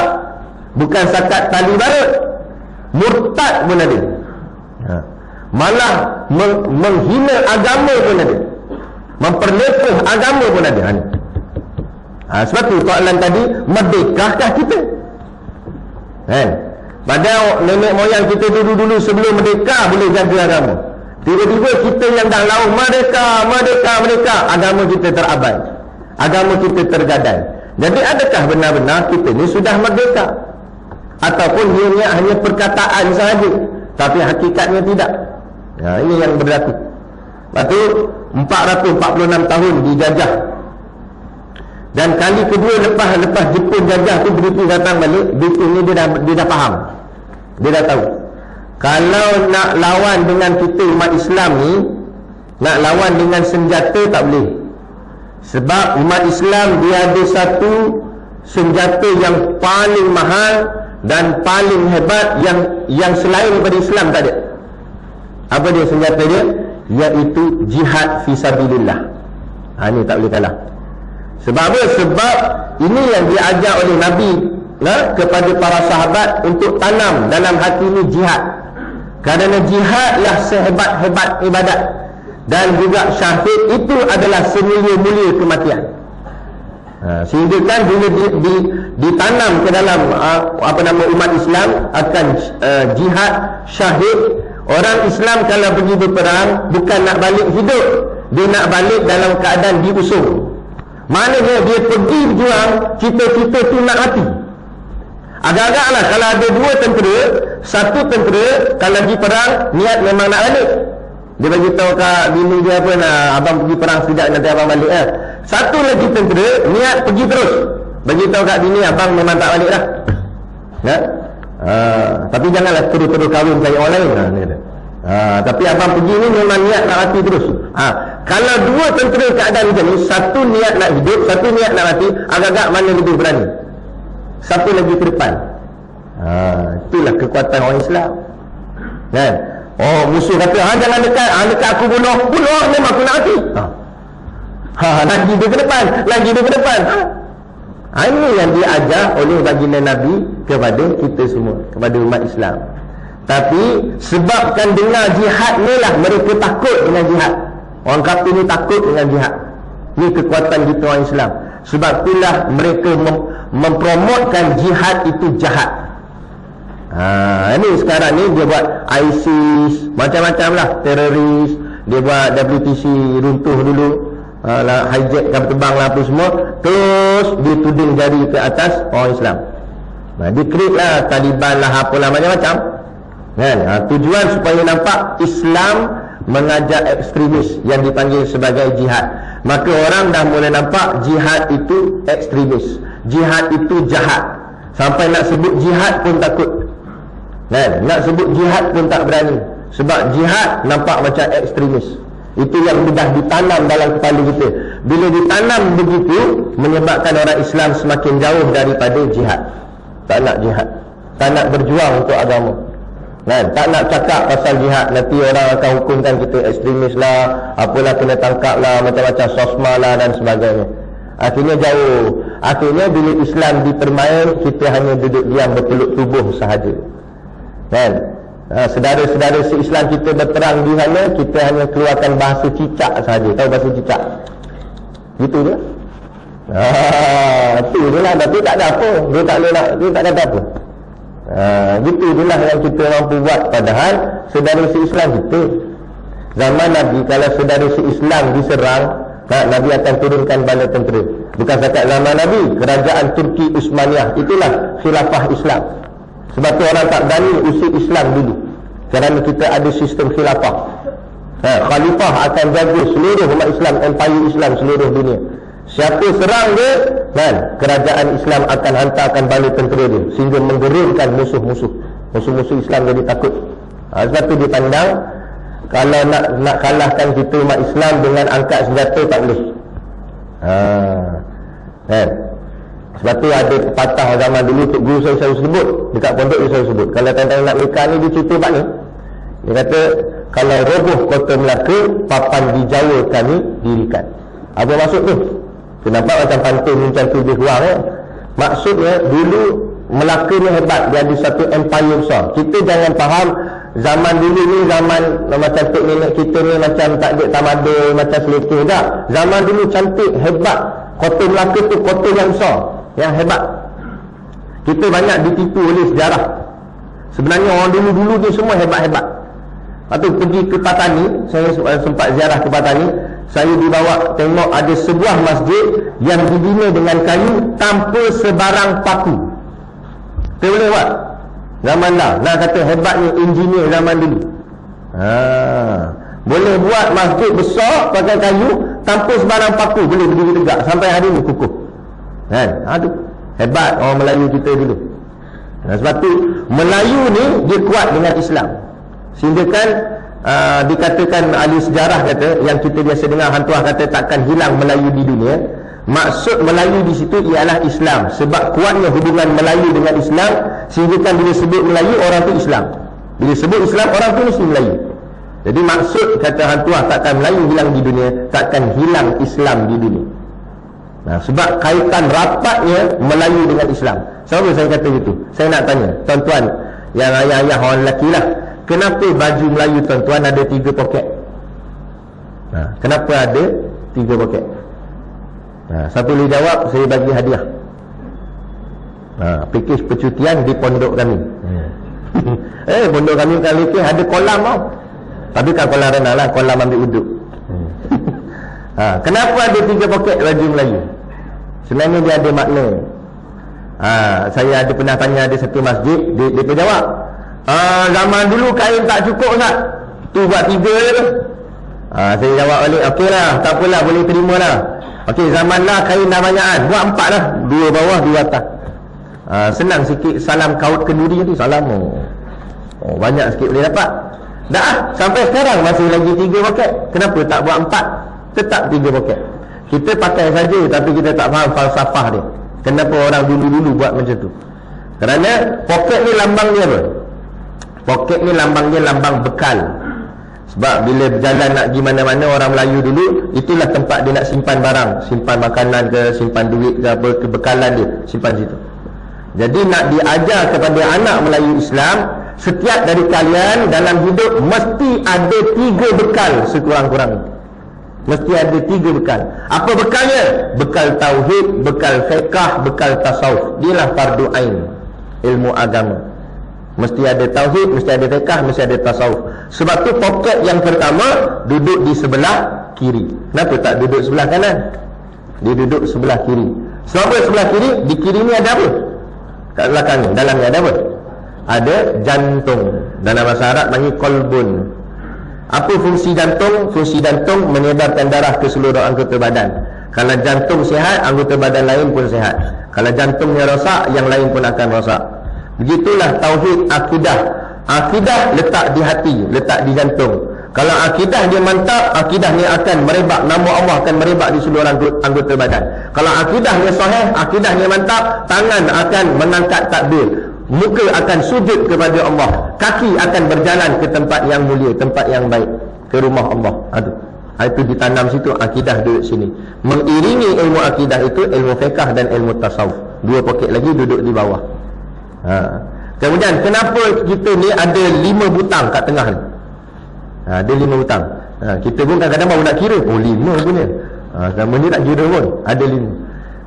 bukan sakat tali barut, murtad pun ada. Malah menghina agama pun ada, memperlepuh agama pun ada. Sebab tu soalan tadi, merdekakah kita? Padahal nenek moyang kita dulu-dulu sebelum merdeka boleh jaga agama. Tiba-tiba kita yang dah laut merdeka, agama kita terabai, agama kita tergadai. Jadi adakah benar-benar kita ni sudah merdeka? Ataupun ia hanya perkataan sahaja, tapi hakikatnya tidak? Ini yang berlaku. Lepas tu 446 tahun dijajah. Dan kali kedua lepas Jepun jajah tu, British datang balik. British ni dia dah faham, dia dah tahu, kalau nak lawan dengan kita umat Islam ni, nak lawan dengan senjata tak boleh. Sebab umat Islam dia ada satu senjata yang paling mahal dan paling hebat yang selain daripada Islam tak ada. Apa dia senjata dia? Iaitu jihad fisabilillah. Ini tak boleh kalah. Sebab apa? Sebab ini yang diajar oleh Nabi kepada para sahabat untuk tanam dalam hati ini jihad. Kerana jihadlah sehebat-hebat ibadat, dan juga syahid itu adalah semulia-mulia kematian. Sehingga kan bila ditanam ke dalam umat Islam akan jihad, syahid. Orang Islam kalau pergi berperang bukan nak balik hidup, dia nak balik dalam keadaan diusung. Maknanya dia pergi berjuang, cita-cita tu nak mati. Agak-agaklah kalau ada dua tentera, satu tentera kalau pergi perang niat memang nak balik. Dia bagi tahu kat bini dia apa, nak abang pergi perang sekejap nanti abang balik lah. Satu lagi tentera niat pergi terus, bagi tahu kat bini abang memang tak balik dah. Tapi janganlah terus-terus kahwin cari orang lain. Tapi abang pergi ni memang niat nak mati terus. Kalau dua tentera keadaan macam ni, satu niat nak hidup, satu niat nak mati, agak-agak mana lebih berani? Siapa lagi ke depan? Itulah kekuatan orang Islam, kan? Musuh kata jangan dekat, dekat aku bunuh, memang aku nak mati. Lagi dia ke depan, lagi dia ke depan. Ini yang diajar oleh baginda Nabi kepada kita semua, kepada umat Islam. Tapi sebabkan dengar jihad ni lah mereka takut dengan jihad. Orang kafir ni takut dengan jihad. Ni kekuatan kita orang Islam. Sebab itulah mereka mempromotkan jihad itu jahat. Ini sekarang ni dia buat ISIS, macam-macam lah, teroris. Dia buat WTC runtuh dulu, hijack kapal terbang lah apa semua. Terus dia tuding jari ke atas orang Islam. Dia create lah Taliban lah, apalah macam-macam kan? Tujuan supaya nampak Islam mengajak ekstremis yang dipanggil sebagai jihad. Maka orang dah mula nampak jihad itu ekstremis, jihad itu jahat. Sampai nak sebut jihad pun takut kan? Nak sebut jihad pun tak berani. Sebab jihad nampak macam ekstremis. Itu yang dah ditanam dalam kepala kita. Bila ditanam begitu, menyebabkan orang Islam semakin jauh daripada jihad. Tak nak jihad, tak nak berjuang untuk agama kan? Tak nak cakap pasal jihad. Nanti orang akan hukumkan kita ekstremis lah, apalah, kena tangkap lah, macam-macam sosma lah dan sebagainya. Akhirnya jauh. Akhirnya bila Islam dipermain, kita hanya duduk diam berpeluk tubuh sahaja kan? Saudara-saudara se-Islam kita berperang di sana, kita hanya keluarkan bahasa cicak sahaja. Tahu bahasa cicak? Gitu je. Itu je lah. Tapi tak ada apa. Dia tak boleh nak, dia tak kata apa. Gitu je lah yang kita mampu buat. Padahal saudara se-Islam kita, zaman Nabi, kalau saudara se-Islam diserang, Nabi akan turunkan bala tentera. Bukan setakat zaman Nabi, kerajaan Turki Uthmaniyah, itulah khilafah Islam. Sebab tu orang tak berani usir Islam dulu, kerana kita ada sistem khilafah. Khalifah akan jaga seluruh umat Islam, empire Islam seluruh dunia. Siapa serang dia kan, kerajaan Islam akan hantarkan bala tentera dia, sehingga menggerunkan musuh-musuh Islam jadi takut. Sebab tu dia pandang, kalau nak kalahkan kita umat Islam dengan angkat senjata tak boleh. Kan? Sebab tu ada pepatah zaman dulu, Tok Guru saya selalu sebut, dekat pondok saya sebut, kalau tuan-tuan nak Melaka ni, dia cerita bak ni. Dia kata, kalau roboh kota Melaka, papan di Jawa kami dirikan. Apa maksud tu? Kenapa macam pantun macam tu lebih kurang ya? Maksudnya dulu Melaka ni hebat, dia ada satu empire besar. Kita jangan faham zaman dulu ni zaman macam tok nenek kita ni macam tak ada tamadun, macam selekeh tak. Zaman dulu cantik, hebat. Kota Melaka tu kota yang besar, yang hebat. Kita banyak ditipu oleh sejarah. Sebenarnya orang dulu-dulu ni semua hebat-hebat. Lepas tu pergi ke Patani, saya sempat ziarah ke Patani, saya dibawa tengok ada sebuah masjid yang dibina dengan kayu tanpa sebarang paku. Kita boleh buat zaman dah. Nak kata hebatnya engineer zaman dulu. Boleh buat masjid besar pakai kayu tanpa sebarang paku, boleh berdiri tegak sampai hari ni kukuh kan? Aduh, hebat orang Melayu kita dulu. Sebab tu Melayu ni dia kuat dengan Islam, sehingga kan dikatakan ahli sejarah kata, yang kita biasa dengar hantuah kata takkan hilang Melayu di dunia. Maksud Melayu di situ ialah Islam. Sebab kuatnya hubungan Melayu dengan Islam, sehingga kan bila sebut Melayu orang tu Islam, bila sebut Islam orang tu mesti Melayu. Jadi maksud kata hantuah, takkan Melayu hilang di dunia, takkan hilang Islam di dunia. Sebab kaitan rapatnya Melayu dengan Islam. Sebab saya kata gitu. Saya nak tanya tuan-tuan, yang ayah-ayah orang lelaki lah, kenapa baju Melayu tuan-tuan ada 3 poket? Kenapa ada 3 poket? Siapa boleh jawab, saya bagi hadiah. Pakej percutian di pondok kami. Pondok kami kali ke ada kolam tau. Tapi kan kolam renang lah, kolam ambil uduk. Kenapa ada 3 poket baju Melayu? Sebenarnya dia ada makna. Saya ada pernah tanya ada satu masjid, dia jawab, zaman dulu kain tak cukup tak? Tu buat 3 je. Saya jawab balik, okey lah, tak apalah, boleh terima lah. Okey, zaman lah kain dah banyakan, buat 4 lah, 2 bawah 2 atas. Senang sikit salam kaut kenduri tu, salam banyak sikit boleh dapat. Dah sampai sekarang masih lagi 3 poket. Kenapa tak buat 4? Tetap 3 poket. Kita pakai saja, tapi kita tak faham falsafah dia. Kenapa orang dulu-dulu buat macam tu? Kerana poket ni lambang dia apa? Poket ni lambangnya lambang bekal. Sebab bila berjalan nak pergi mana-mana, orang Melayu dulu itulah tempat dia nak simpan barang, simpan makanan ke, simpan duit ke apa, kebekalan dia simpan situ. Jadi nak diajar kepada anak Melayu Islam, setiap dari kalian dalam hidup mesti ada 3 bekal sekurang-kurangnya. Mesti ada 3 bekal. Apa bekalnya? Bekal tauhid, bekal fiqh, bekal tasawuf. Dialah fardu ain ilmu agama. Mesti ada tauhid, mesti ada fiqh, mesti ada tasawuf. Sebab tu poket yang pertama duduk di sebelah kiri. Kenapa tak duduk sebelah kanan? Dia duduk sebelah kiri. Sebab sebelah kiri? Di kiri ni ada apa? Kat belakang ni, dalamnya ada apa? Ada jantung. Dalam bahasa Arab panggil kolbun. Apa fungsi jantung? Fungsi jantung menyebarkan darah ke seluruh anggota badan. Kalau jantung sihat, anggota badan lain pun sihat. Kalau jantungnya rosak, yang lain pun akan rosak. Begitulah tauhid, akidah. Akidah letak di hati, letak di jantung. Kalau akidah dia mantap, akidahnya akan merebak, nama Allah akan merebak di seluruh anggota badan. Kalau akidahnya sahih, akidahnya mantap, tangan akan mengangkat takbir, muka akan sujud kepada Allah, kaki akan berjalan ke tempat yang mulia, tempat yang baik, ke rumah Allah. Itu ditanam situ, akidah duduk sini. Mengiringi ilmu akidah itu ilmu fiqh dan ilmu tasawuf. 2 poket lagi duduk di bawah. Kemudian kenapa kita ni ada 5 butang kat tengah ni? Ada 5 butang. Kita pun kadang-kadang baru nak kira, 5 punya. Sama ni tak kira pun, ada 5.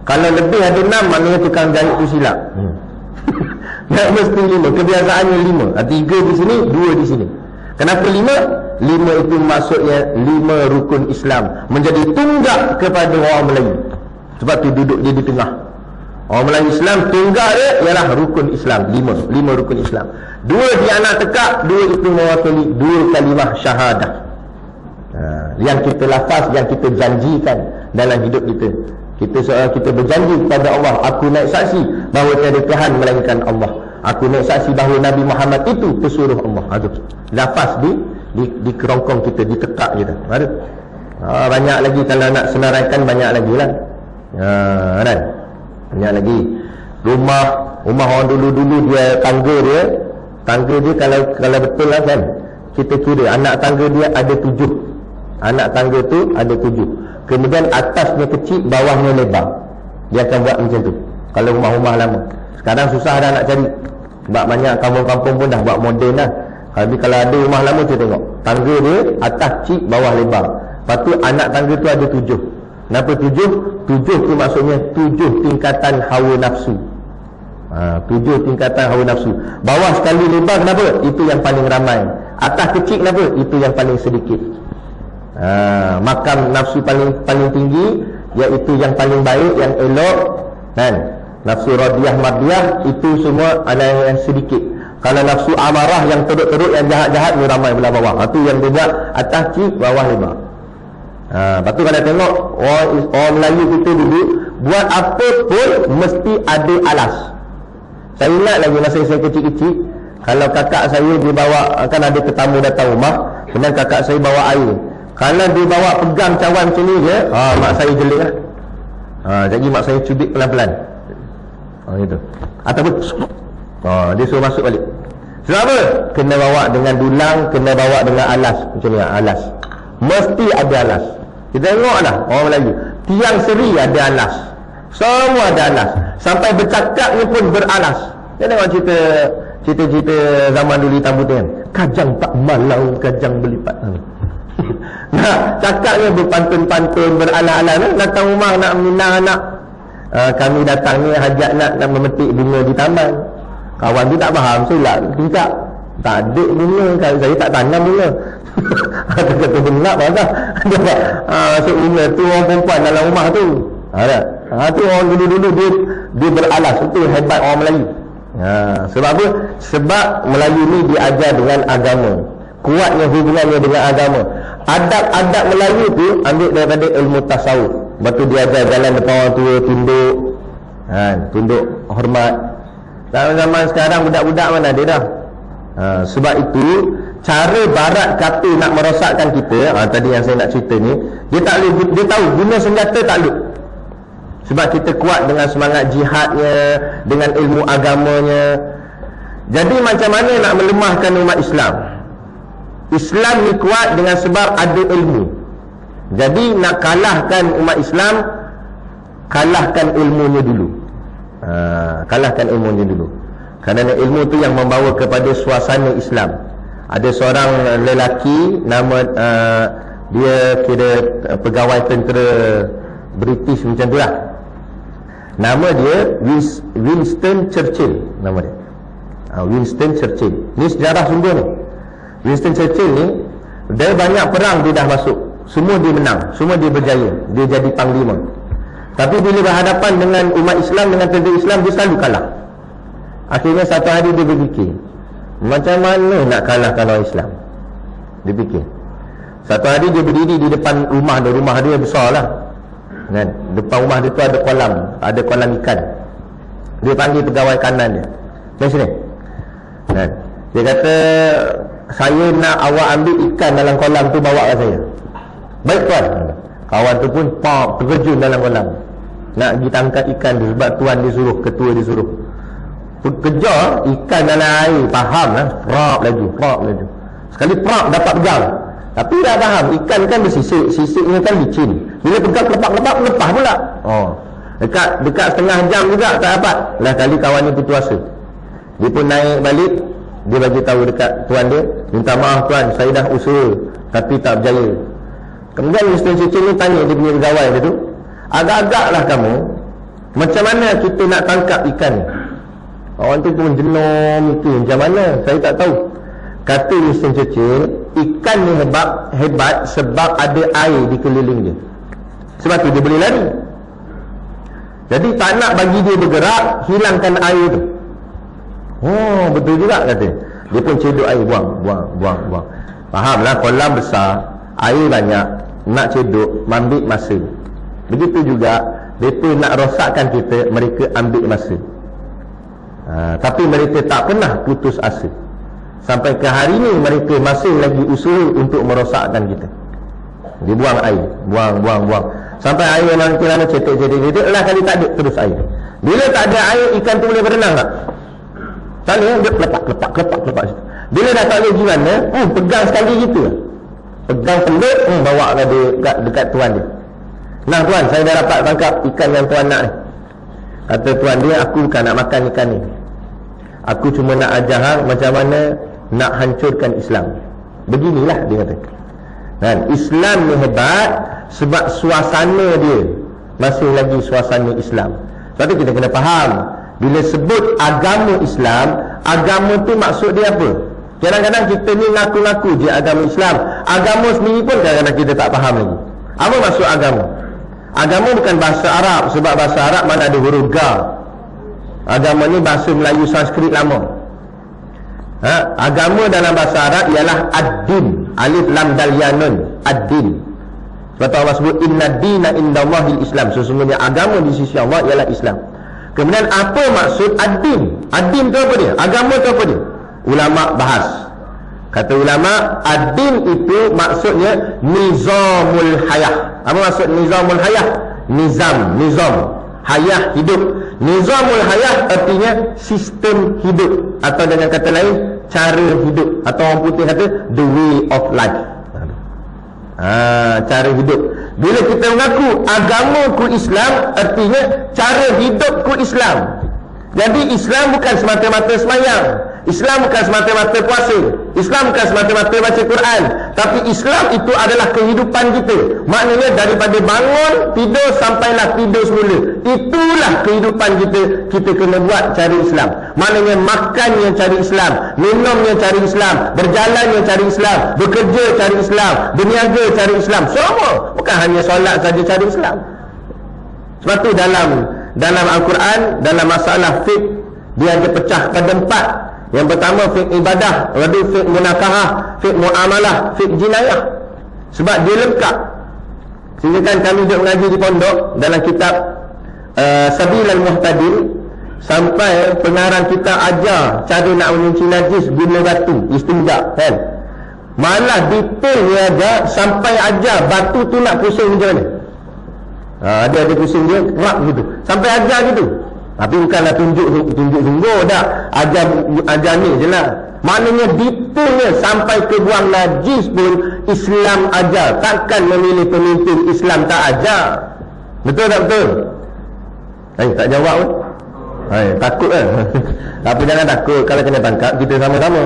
Kalau lebih ada 6, maknanya tukang jahit tu silap. Tak mesti 5, kebiasaannya 5. 3 di sini, 2 di sini. Kenapa 5? 5 itu maksudnya 5 rukun Islam, menjadi tunggak kepada orang Melayu. Sebab tu duduk dia di tengah. Orang Melayu Islam tunggak dia ialah rukun Islam. 5 rukun Islam. 2 di anak tekak, 2 itu mewakili 2 kalimah syahadah. Yang kita lafaz, yang kita janjikan dalam hidup kita. Kita berjanji kepada Allah, aku naik saksi bahawa tiada Tuhan melainkan Allah. Aku naik saksi bahawa Nabi Muhammad itu pesuruh Allah. Lafaz di kerongkong kita, di tekak kita. Banyak lagi, kalau nak senaraikan banyak lagi lah. Kan? Banyak lagi. Rumah orang dulu-dulu dia tangga dia kalau betul lah kan, kita kira anak tangga dia ada 7. Anak tangga tu ada 7. Kemudian atasnya kecil, bawahnya lebar. Dia akan buat macam tu kalau rumah-rumah lama. Sekarang susah dah nak cari, sebab banyak kampung-kampung pun dah buat moden lah. Tapi kalau ada rumah lama, kita tengok tangga dia atas kecil, bawah lebar. Lepas tu anak tangga tu ada 7. Kenapa 7? 7 tu maksudnya 7 tingkatan hawa nafsu. 7 tingkatan hawa nafsu. Bawah sekali lebar, kenapa? Itu yang paling ramai. Atas kecil, kenapa? Itu yang paling sedikit. Makam nafsu paling tinggi, iaitu yang paling baik, yang elok, kan? Nafsu radiyah mardiyah, itu semua ada yang sedikit. Kalau nafsu amarah yang teruk-teruk, yang jahat-jahat, ni ramai belah bawah. Itu yang dia buat atas kecil, bawah lebar. Lepas tu kalau tengok orang Melayu kita dulu buat apa pun mesti ada alas. Saya ingat lagi masa saya kecil-kecil, kalau kakak saya dia bawa, kan ada tetamu datang rumah, kemudian kakak saya bawa air. Kalau dia bawa pegang cawan macam ni je, mak saya jelik lah. Jadi mak saya cubit pelan-pelan. Gitu. Ataupun dia suruh masuk balik. Sebab apa? Kena bawa dengan dulang, kena bawa dengan alas. Macam ni, alas. Mesti ada alas. Kita tengok lah orang Melayu, tiang seri ada alas, semua ada alas, sampai bercakapnya pun beralas. Kita tengok cerita zaman dulu hitam putih kan, kajang tak malau, kajang berlipat. Nah, cakapnya berpantun-pantun, beralah-alah. Datang rumah nak minang anak, kami datang ni hajat nak memetik bunga di taman. Kawan tu tak faham, saya lah tingkap, tak ada bunga, saya tak tanam bunga. Kata benar dah. So bunga tu orang perempuan dalam rumah tu. Tu orang dulu-dulu dia beralas. Itu hebat orang Melayu. Sebab apa? Sebab Melayu ni diajar dengan agama, kuatnya hubungannya dengan agama. Adab-adab Melayu tu ambil daripada ilmu tasawuf. Lepas tu dia ajar jalan depan orang tua, tunduk, tunduk hormat. Zaman sekarang budak-budak mana dia dah. Sebab itu cara barat kata nak merosakkan kita, tadi yang saya nak cerita ni, dia tahu guna senjata tak ada. Sebab kita kuat dengan semangat jihadnya, dengan ilmu agamanya. Jadi macam mana nak melemahkan umat Islam? Islam ni kuat dengan sebab ada ilmu. Jadi nak kalahkan umat Islam, kalahkan ilmunya dulu. Kalahkan ilmunya dulu. Kerana ilmu tu yang membawa kepada suasana Islam. Ada seorang lelaki nama dia kira pegawai tentera British macam tu lah. Nama dia Winston Churchill, nama dia. Winston Churchill. Ni sejarah sungguh ni. Winston Churchill ni, dia banyak perang dia dah masuk. Semua dia menang, semua dia berjaya. Dia jadi panglima. Tapi bila berhadapan dengan umat Islam, dengan tentera Islam, dia selalu kalah. Akhirnya satu hari dia berfikir, macam mana nak kalahkan orang Islam? Dia fikir. Satu hari dia berdiri di depan rumah dia. Rumah dia besar lah kan? Depan rumah dia tu ada kolam. Ada kolam ikan. Dia panggil pegawai kanan dia, "Mari sini kan?" Dia kata, "Saya nak awak ambil ikan dalam kolam tu, bawa kat saya." "Baik tuan." Kawan tu pun terjun dalam kolam nak pergi tangkap ikan tu. Sebab tuan dia suruh, ketua dia suruh. Kejar ikan dalam air, faham lah, prap laju. Sekali prap dapat pegang. Tapi dah faham, ikan kan bersisik, sisiknya kan licin. Bila pegang lepak-lepak, lepas pula. Dekat setengah jam juga tak dapat. Lah kali kawan ni putus asa. Dia pun naik balik. Dia bagi tahu dekat tuan dia, "Minta maaf tuan, saya dah usaha tapi tak berjaya." Kemudian Mr. Cicin ni tanya dia punya pegawai dia tu, "Agak-agaklah kamu, macam mana kita nak tangkap ikan ni?" Orang tu pun jenom itu, "Macam mana? Saya tak tahu." Kata Mr. Cicin, "Ikan ni hebat sebab ada air di keliling dia. Sebab tu dia boleh lari. Jadi tak nak bagi dia bergerak, hilangkan air tu." "Oh, betul juga," kata. Dia pun cedok air, buang. Fahamlah, kolam besar, air banyak, nak cedok, ambil masa. Begitu juga mereka nak rosakkan kita, mereka ambil masa. Tapi mereka tak pernah putus asa. Sampai ke hari ni mereka masih lagi usaha untuk merosakkan kita. Dia buang air, buang. Sampai air nanti cetek lah, kali tak ada terus air. Bila tak ada air, ikan tu boleh berenang tak? Tak boleh, dia kelepak. Bila dah tak boleh gimana, pegang sekali gitu. Pegang pendek, bawa dia dekat tuan dia. "Nah tuan, saya dah dapat tangkap ikan yang tuan nak ni." Kata tuan dia, "Aku bukan nak makan ikan ni. Aku cuma nak ajar hang macam mana nak hancurkan Islam." Beginilah dia kata. Dan Islam ni hebat sebab suasana dia masih lagi suasana Islam. Sebab tu kita kena faham, bila sebut agama Islam, agama tu maksud dia apa? Kadang-kadang kita ni ngaku-ngaku je agama Islam, agama sendiri pun kadang-kadang kita tak faham lagi. Apa maksud agama? Agama bukan bahasa Arab, sebab bahasa Arab mana ada huruf ga. Agama ni bahasa Melayu Sanskrit lama. Agama dalam bahasa Arab ialah ad-din, alif lam dal ya nun, ad-din. Sebab Allah sebut inna dina indallahil Islam, sesungguhnya agama di sisi Allah ialah Islam. Kemudian apa maksud ad-din? Ad-din tu apa dia? Agama tu apa dia? Ulama bahas. Kata ulama, ad-din itu maksudnya nizamul hayah. Apa maksud nizamul hayah? Nizam, hayah, hidup. Nizamul hayah artinya sistem hidup, atau dengan kata lain cara hidup, atau orang putih kata the way of life. Cara hidup. Bila kita mengaku agamaku Islam, artinya cara hidupku Islam. Jadi Islam bukan semata-mata sembahyang, Islam bukan semata-mata puasa, Islam bukan semata-mata baca Quran, tapi Islam itu adalah kehidupan kita. Maknanya daripada bangun tidur sampailah tidur semula, itulah kehidupan kita. Kita kena buat cari Islam. Maknanya makan yang cari Islam, minum yang cari Islam, berjalan yang cari Islam, bekerja cari Islam, berniaga cari Islam. Semua, bukan hanya solat saja cari Islam. Sebab tu dalam Al-Quran, dalam masalah fiqh, dia ada pecah pada 4. Yang pertama fiqh ibadah, lalu fiqh munakahah, fiqh muamalah, fiqh jinayah. Sebab dia lengkap. Sehingga kan kami duduk mengaji di pondok dalam kitab Sabilal Muhtadin, sampai pengarang kita ajar cara nak mengunci najis guna batu, istinja kan. Malah detailnya ada sampai ajar batu tu nak pusing macam mana. Ada pusing dia kerak gitu, sampai ajar gitu. Tapi bukanlah tunjuk sungguh dah. Ajar ni je lah. Maknanya detailnya sampai ke buang najis pun Islam ajar. Takkan memilih pemimpin Islam tak ajar. Betul tak betul? Tak jawab pun. Takut kan? Tapi jangan takut. Kalau kena tangkap, kita sama-sama.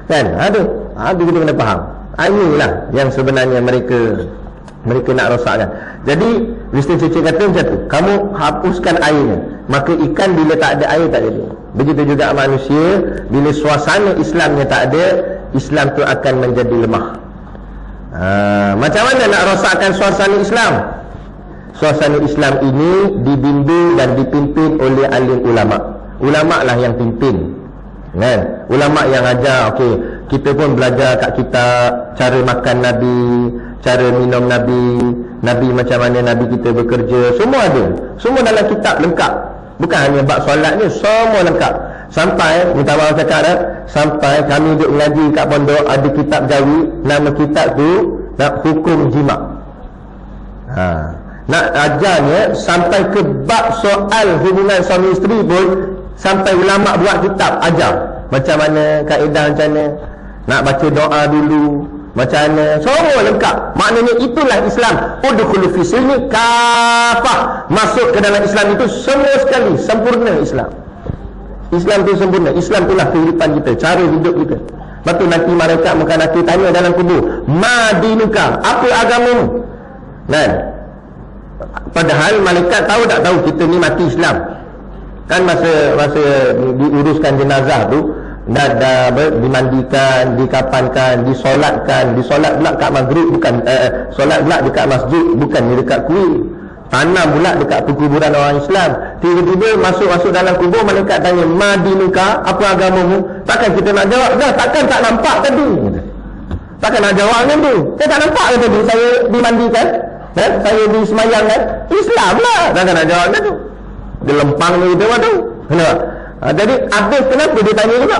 Kan? Aduh kita kena faham. Inilah yang sebenarnya mereka nak rosakkan. Jadi Winston Churchill kata macam tu, kamu hapuskan airnya, maka ikan bila tak ada air tak jadi. Begitu juga manusia, bila suasana Islamnya tak ada, Islam tu akan menjadi lemah. Macam mana nak rosakkan suasana Islam? Suasana Islam ini dibimbing dan dipimpin oleh alim ulama. Ulama lah yang pimpin, kan? Ulama yang ajar. Okey, kita pun belajar kat kitab cara makan Nabi, cara minum Nabi macam mana Nabi kita bekerja, semua ada. Semua dalam kitab lengkap. Bukan hanya bab solat je, semua lengkap. Sampai, minta maaf cakap dah, sampai kami duduk mengaji kat pondok, ada kitab Jawi, nama kitab tu hukum jima'. Nak ajarnya sampai ke bab soal hubungan suami isteri pun, sampai ulama' buat kitab ajar macam mana kaedah, macam mana nak baca doa dulu, macam mana, semua lengkap. Maknanya itulah Islam. Udkhulu fi silmi kafah. Masuk ke dalam Islam itu semua sekali, sempurna Islam. Islam itu sempurna. Islam itulah kehidupan kita, cara hidup kita. Lepas tu nanti malaikat muka nakir tanya dalam kubur, ma dinuka, apa agamamu? Kan? Padahal malaikat tahu tak tahu kita ni mati Islam. Kan masa diuruskan jenazah tu, dah dimandikan, dikapankan, disolatkan. Disolat pula kat maghrib, bukan solat pula dekat masjid, bukan dekat kuil. Tanam pula dekat perkuburan orang Islam. Tiba-tiba masuk dalam kubur, malaikat tanya, ma dinuka, apa agamamu? Takkan kita nak jawab dah, takkan tak nampak tadi. Takkan nak jawab kan tu. Saya tak nampak ke tadi saya dimandikan, saya disemayangkan? Islam lah. Takkan nak jawab kan tu. Dia lempang ni kita tu. Kenapa? Jadi habis kenapa dia tanya juga?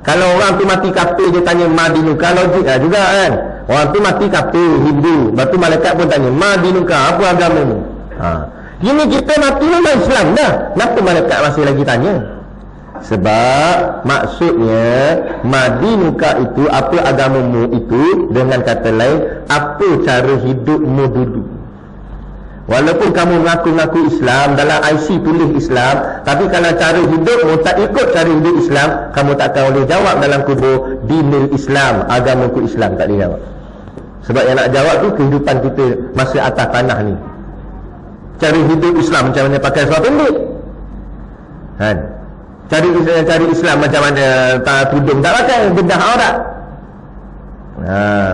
Kalau orang tu mati kafir, dia tanya madinuka, logik lah juga kan. Orang tu mati kafir, Hindu, lepas tu malaikat pun tanya madinuka, apa agamamu? Ini kita mati memang Islam dah, kenapa malaikat masih lagi tanya? Sebab maksudnya madinuka itu, apa agamamu itu, dengan kata lain, apa cara hidupmu dulu. Walaupun kamu mengaku-ngaku Islam, dalam IC tulis Islam, tapi kalau cara hidupmu tak ikut cara hidup Islam, kamu takkan boleh jawab dalam kubur dinul Islam, agamaku Islam, tak dijawab. Sebab yang nak jawab tu kehidupan kita masa atas tanah ni. Cara hidup Islam macam mana pakai seluar pendek, kan? Cari Islam macam mana tudung tak pakai, bedah aurat.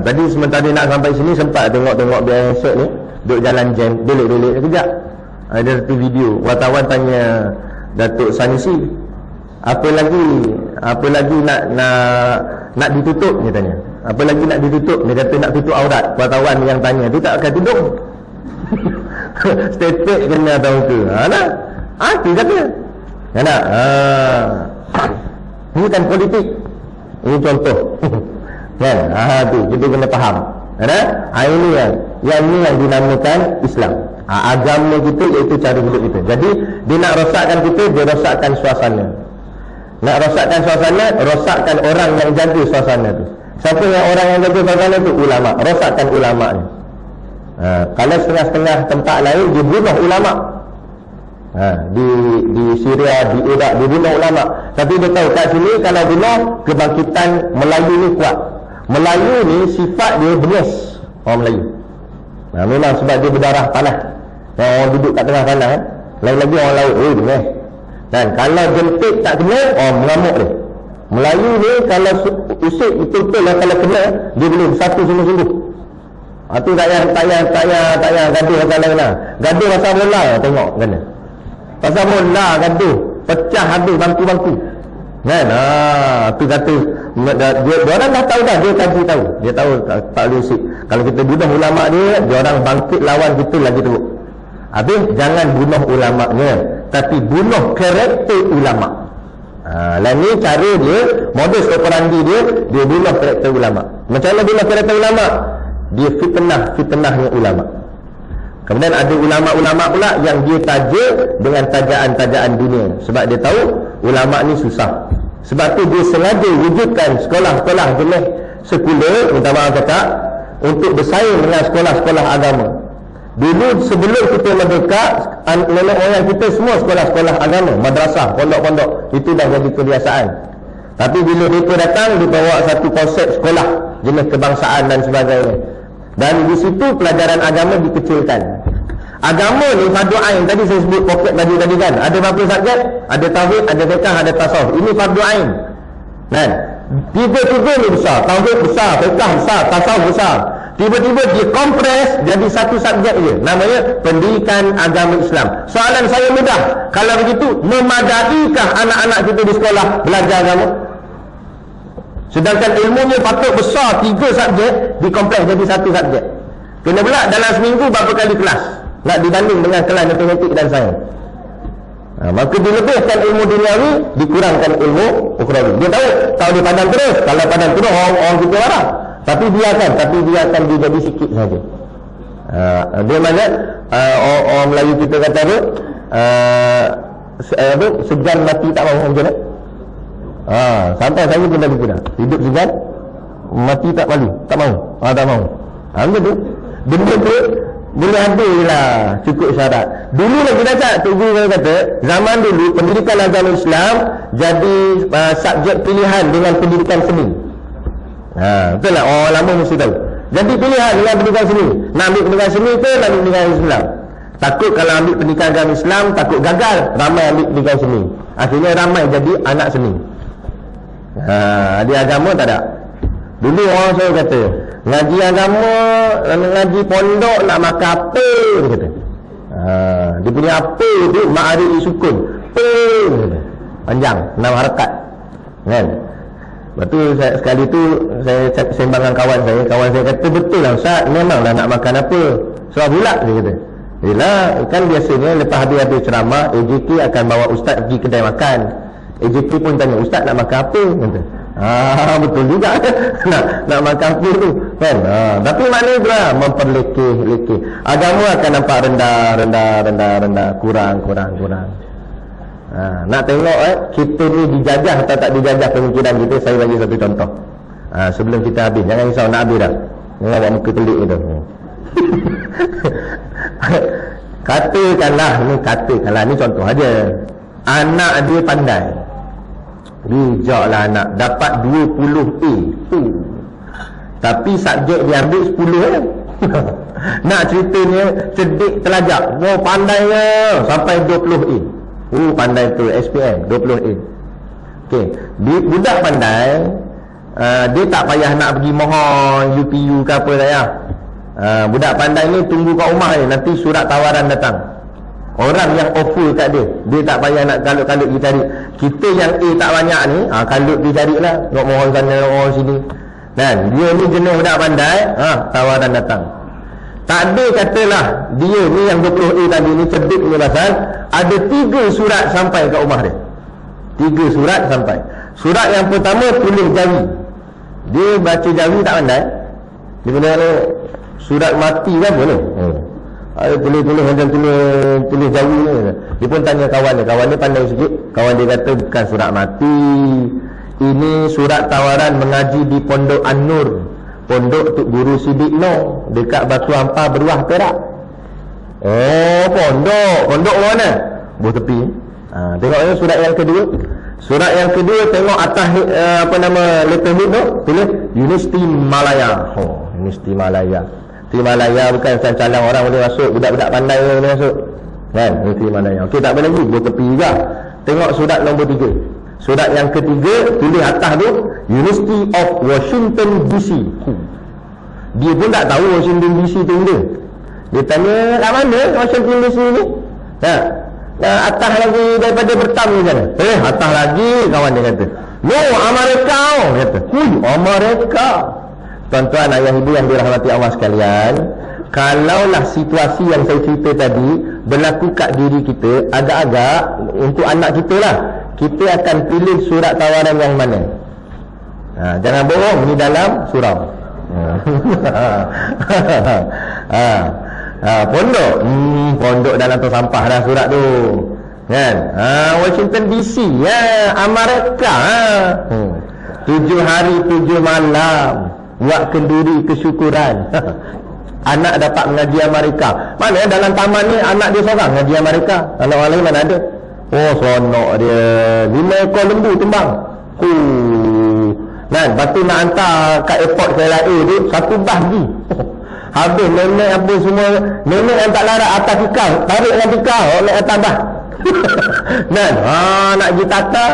Tadi sementara nak sampai sini sempat tengok biasa ni, duduk jalan jam, belik-belik kejap. Ada satu video, wartawan tanya Datuk Sanusi, apa lagi nak ditutup, dia tanya. Apa lagi nak ditutup? Dia kata nak tutup aurat. Wartawan yang tanya tu tak pakai tudung. Stepek kena tahu ke? Dia kata. Ya tak? Ini kan politik. Ini contoh. Kan? Tu kita kena faham. Ini yang dinamakan Islam. Agama kita iaitu cara hidup kita. Jadi dia nak rosakkan kita, dia rosakkan suasana. Nak rosakkan suasana, rosakkan orang yang jaga suasana tu. Siapa yang orang yang jaga suasana tu? Ulama. Rosakkan ulama ni. Kalau setengah-setengah tempat lain dia bunuh ulama. Di Syria, di Iraq dia bunuh ulama. Tapi dia tahu kat sini kalau bunuh, kebangkitan Melayu ni kuat. Melayu ni sifat dia bengis, orang Melayu. Memang sebab dia berdarah panas. Orang duduk kat tengah panas, lain-lagi orang laut bengis. Dan kalau jentik tak kena, mengamuk dia. Melayu ni kalau usik betul-betul lah, kalau kena dia boleh bersatu sungguh-sungguh. Itu tak payah gaduh pasal lain lah. Gaduh pasal bola, tengok kena. Pasal bola gaduh, pecah habis bangku-bangku. Kan? Tu kata dia orang dah tahu dah, dia kaji tahu. Dia tahu tak boleh usik. Kalau kita bunuh ulama dia orang bangkit lawan kita lagi teruk. Habis jangan bunuh ulamanya, tapi bunuh karakter ulama. Lain ni cara dia, modus operandi dia bunuh karakter ulama. Macam mana bunuh karakter ulama? Dia fitnahnya ulama. Kemudian ada ulama-ulama pula yang dia taja dengan tajaan-tajaan dunia. Sebab dia tahu ulama ni susah. Sebab tu dia sengaja wujudkan sekolah-sekolah jenis sekular, minta maaf kakak, untuk bersaing dengan sekolah-sekolah agama. Dulu sebelum kita merdeka, nenek moyang kita semua sekolah-sekolah agama, madrasah, pondok-pondok, itu dah jadi kebiasaan. Tapi bila mereka datang, dia bawa satu konsep sekolah jenis kebangsaan dan sebagainya. Dan di situ pelajaran agama dikecilkan. Agama ni fardu ain. Tadi saya sebut poket tadi kan. Ada berapa subjek? Ada tauhid, ada fiqh, ada tasawuf. Ini fardu ain. Kan? Tiga-tiga ni besar. Tauhid besar, fiqh besar, tasawuf besar. Tiba-tiba dikompres jadi satu subjek je. Namanya pendidikan agama Islam. Soalan saya mudah. Kalau begitu, memadaikah anak-anak kita di sekolah belajar agama? Sedangkan ilmunya patut besar, 3 subjek dikompres jadi satu subjek. Kena pula dalam seminggu berapa kali kelas? Nak dibanding dengan kelas matematik dan sains. Maka dilebihkan ilmu duniawi, dikurangkan ilmu ukhrawi. Dia tahu dia pandang terus. Kalau pandang terus orang kita marah. Tapi biarkan dia jadi sikit saja. Dia mana orang Melayu kita kata apa? Segan mati tak mahu macam mana? Sampai saya pun dah berkira. Hidup segan, mati tak malu, tak mahu. Tak mahu. Macam tu. Benda tu boleh ada lah, cukup syarat. Dulu lagi dah cikgu saya kata, zaman dulu pendidikan agama Islam jadi subjek pilihan dengan pendidikan seni. Betul lah, orang lama mesti tahu. Jadi pilihan dengan pendidikan seni. Nak ambil pendidikan seni ke nak ambil pendidikan Islam? Takut kalau ambil pendidikan agama Islam, takut gagal. Ramai ambil pendidikan seni. Akhirnya ramai jadi anak seni. Di agama tak ada. Dulu orang selalu kata, ngaji agama, ngaji pondok nak makan apa, dia kata. Dia punya apa tu ma'arif sukun. Panjang, 6 harakat. Kan? Lepas tu sekali tu saya sembang dengan kawan saya kata, betul lah Ustaz, memanglah nak makan apa. Soal pula dia kata. Yelah, kan biasanya lepas habis-habis ceramah, AJK akan bawa Ustaz pergi kedai makan. AJK pun tanya, Ustaz nak makan apa? Kata. Betul juga. nak makan apa tu kan? Tapi maknanya pula memperlekeh. Agama akan nampak rendah, kurang. Nak tengok kita ni dijajah atau tak dijajah pemikiran kita. Saya bagi satu contoh sebelum kita habis. Jangan risau, nak habis dah. Jangan buat muka pelik tu. Katakanlah ni contoh aja. Anak dia pandai, bijaklah anak, dapat 20A. Tapi subjek dia ambil 10 kan? Nak ceritanya cerdik telajak, pandainya sampai 20A. Pandai tu SPM 20A. Okey, budak pandai, dia tak payah nak pergi mohon UPU ke apa dah. Budak pandai ni tunggu kat rumah ni, nanti surat tawaran datang. Orang yang offer kat dia tak payah nak kalut-kalut pergi cari. Kita yang A tak banyak ni, kalut pergi carilah, nak mohon sana, mohon sini. Dan dia ni jenis budak pandai, tawaran datang. Tak ada katalah dia ni yang 20A tadi ni cerdik ni pasal ada 3 surat sampai kat rumah dia. 3 surat sampai. Surat yang pertama tulis jari. Dia baca jari tak pandai. Dia kena surat mati kan apa ni? Ada tulis macam tulis jari ni. Dia pun tanya kawan dia pandai sikit. Kawan dia kata bukan surat mati, ini surat tawaran mengaji di Pondok An-Nur, Pondok Tuk Guru Sidik No, dekat Batu Ampar Beruah Perak. Pondok mana? Buah tepi. Tengok surat yang kedua. Surat yang kedua tengok atas letter head tu tulis Universiti Malaya. Universiti Malaya. Malaya bukan calang orang boleh masuk, budak-budak pandai boleh masuk. Kan? Universiti Malaya. Okey, tak boleh lagi, buah tepi juga. Tengok surat nombor 3. Surat yang ketiga tulis atas tu University of Washington DC. Dia pun tak tahu Washington DC tu dia. Dia tanya, "Kat mana Washington DC ni?" Atas lagi daripada bertam ni sana. Atas lagi kawan dia kata. "No, Amerika." Dia kata, Amerika." Tuan-tuan, ayah ibu yang dirahmati Allah sekalian, kalaulah situasi yang saya cerita tadi berlaku kat diri kita, agak-agak untuk anak kita lah, kita akan pilih surat tawaran yang mana? Jangan bohong, ni dalam surau. Pondok. Pondok dalam tu sampah dah surat tu. Kan? Washington DC ya, Amerika. 7 hari 7 malam buat kenduri kesyukuran. Anak dapat mengaji Amerika. Mana dalam taman ni anak dia seorang mengaji Amerika. Anak orang lain mana ada. Oh, sonok dia. 5 ekor lembu tumbang. Kan? Lepas tu nak hantar kat airport KLIA tu, 1 bas pergi. Habis nenek apa semua. Nenek yang tak larat atas tikar, tarik dengan tikar, naik atas bas. Kan? Nak pergi Tata.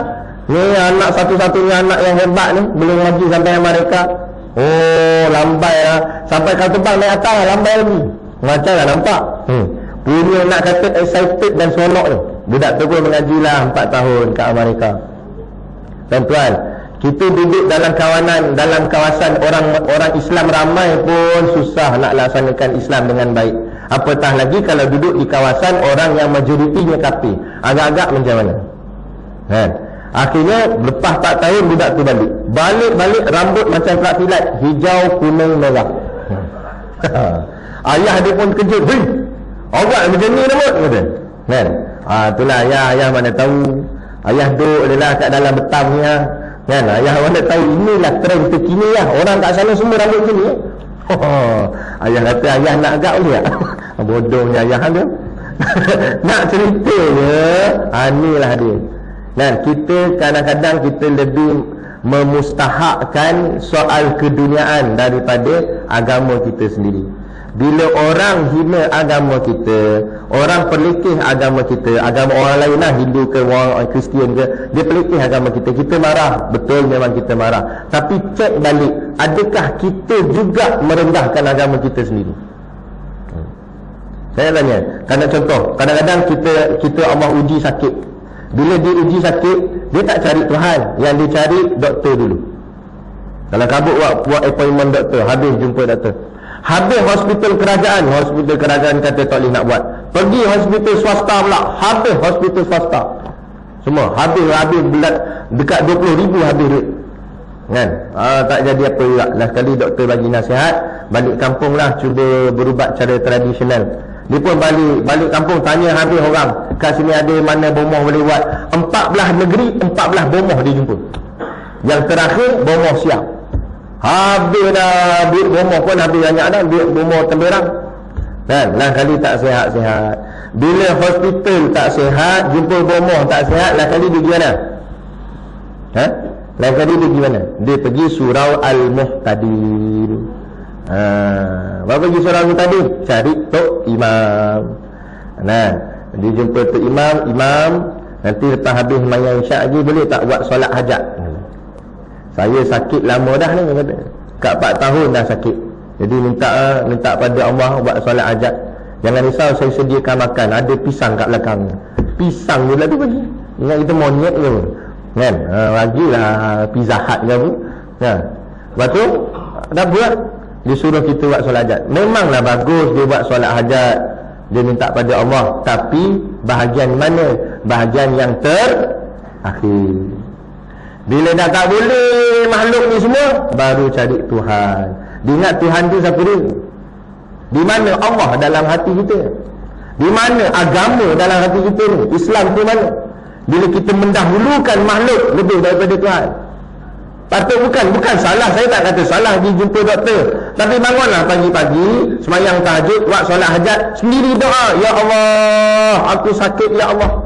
Ni anak satu-satunya anak yang hebat ni, belum ngaji sampai Amerika. Oh, lambai lah. Sampai kau terbang naik atas, lambai lagi. Macam lah nampak. Punya nak kata excited dan seronok ni. Budak tu pun mengajilah 4 tahun kat Amerika. Tuan-tuan, kita duduk dalam kawasan orang Islam ramai pun susah nak laksanakan Islam dengan baik. Apatah lagi kalau duduk di kawasan orang yang majoritinya kafir. Agak-agak macam mana? Kan? Akhirnya lepas 4 tahun budak tu balik rambut macam kerak silat, hijau, kuning, merah. Ayah dia pun kejut. Hei, awak macam ni rambut kata. Kan? Itulah ayah mana tahu. Ayah duduk adalah kat dalam betam ni lah. Kan? Ayah mana tahu inilah trend terkini lah. Orang kat sana semua rambut macam ni. Ayah kata ayah nak agak boleh tak? Bodohnya ayah dia. Nak cerita je. Inilah dia. Dan kita kadang-kadang kita lebih memustahakkan soal keduniaan daripada agama kita sendiri. Bila orang hina agama kita, orang pelikih agama kita, agama orang lain lah, Hindu ke orang Kristian ke, dia pelikih agama kita, kita marah. Betul, memang kita marah. Tapi cek balik, adakah kita juga merendahkan agama kita sendiri? Saya tanya, kerana contoh, kadang-kadang kita Allah uji sakit. Bila dia uji sakit, dia tak cari Tuhan, yang dia cari doktor dulu. Kalau kabut buat appointment doktor, habis jumpa doktor. Habis hospital kerajaan kata tak boleh nak buat. Pergi hospital swasta pula, habis hospital swasta. Semua habis dekat 20,000 habis duit. Kan? Tak jadi apa juga. Last kali doktor bagi nasihat, balik kampung lah, cuba berubat cara tradisional. Dia pun balik kampung, tanya habis orang, kat sini ada mana bomoh boleh buat. 14 negeri, 14 bomoh dia jumpa. Yang terakhir bomoh siap. Habis dah duit bomoh pun habis banyak dah, duit bomoh temberang. Kan? Lah kali tak sihat-sihat. Bila hospital tak sihat, jumpa bomoh tak sihat, lah kali dia pergi mana? Lah kali dia pergi mana? Dia pergi surau Al-Muhtadir. Bapak pergi surau Al-Muhtadir, cari Tok Imam. Nah, dia jumpa Tok Imam, nanti lepas habis mayang isyak lagi, boleh tak buat solat hajat? Saya sakit lama dah ni, kata. Kat 4 tahun dah sakit. Jadi minta pada Allah buat solat hajat. Jangan risau, saya sediakan makan. Ada pisang kat belakang. Pisang je lah tu bagi. Ingat kita monyet je pun. Kan? Bagilah Pizza Hut ke apa. Lepas tu dah buat, dia suruh kita buat solat hajat. Memanglah bagus dia buat solat hajat, dia minta pada Allah. Tapi bahagian mana? Bahagian yang terakhir. Bila dah tak boleh makhluk ni semua, baru cari Tuhan. Dia ingat Tuhan tu siapa dia? Di mana Allah dalam hati kita? Di mana agama dalam hati kita ni? Islam tu mana? Bila kita mendahulukan makhluk lebih daripada Tuhan. Patut bukan salah. Saya tak kata salah pergi jumpa doktor. Tapi bangunlah pagi-pagi, semayang tahajud, buat solat hajat, sendiri doa, ya Allah, aku sakit ya Allah.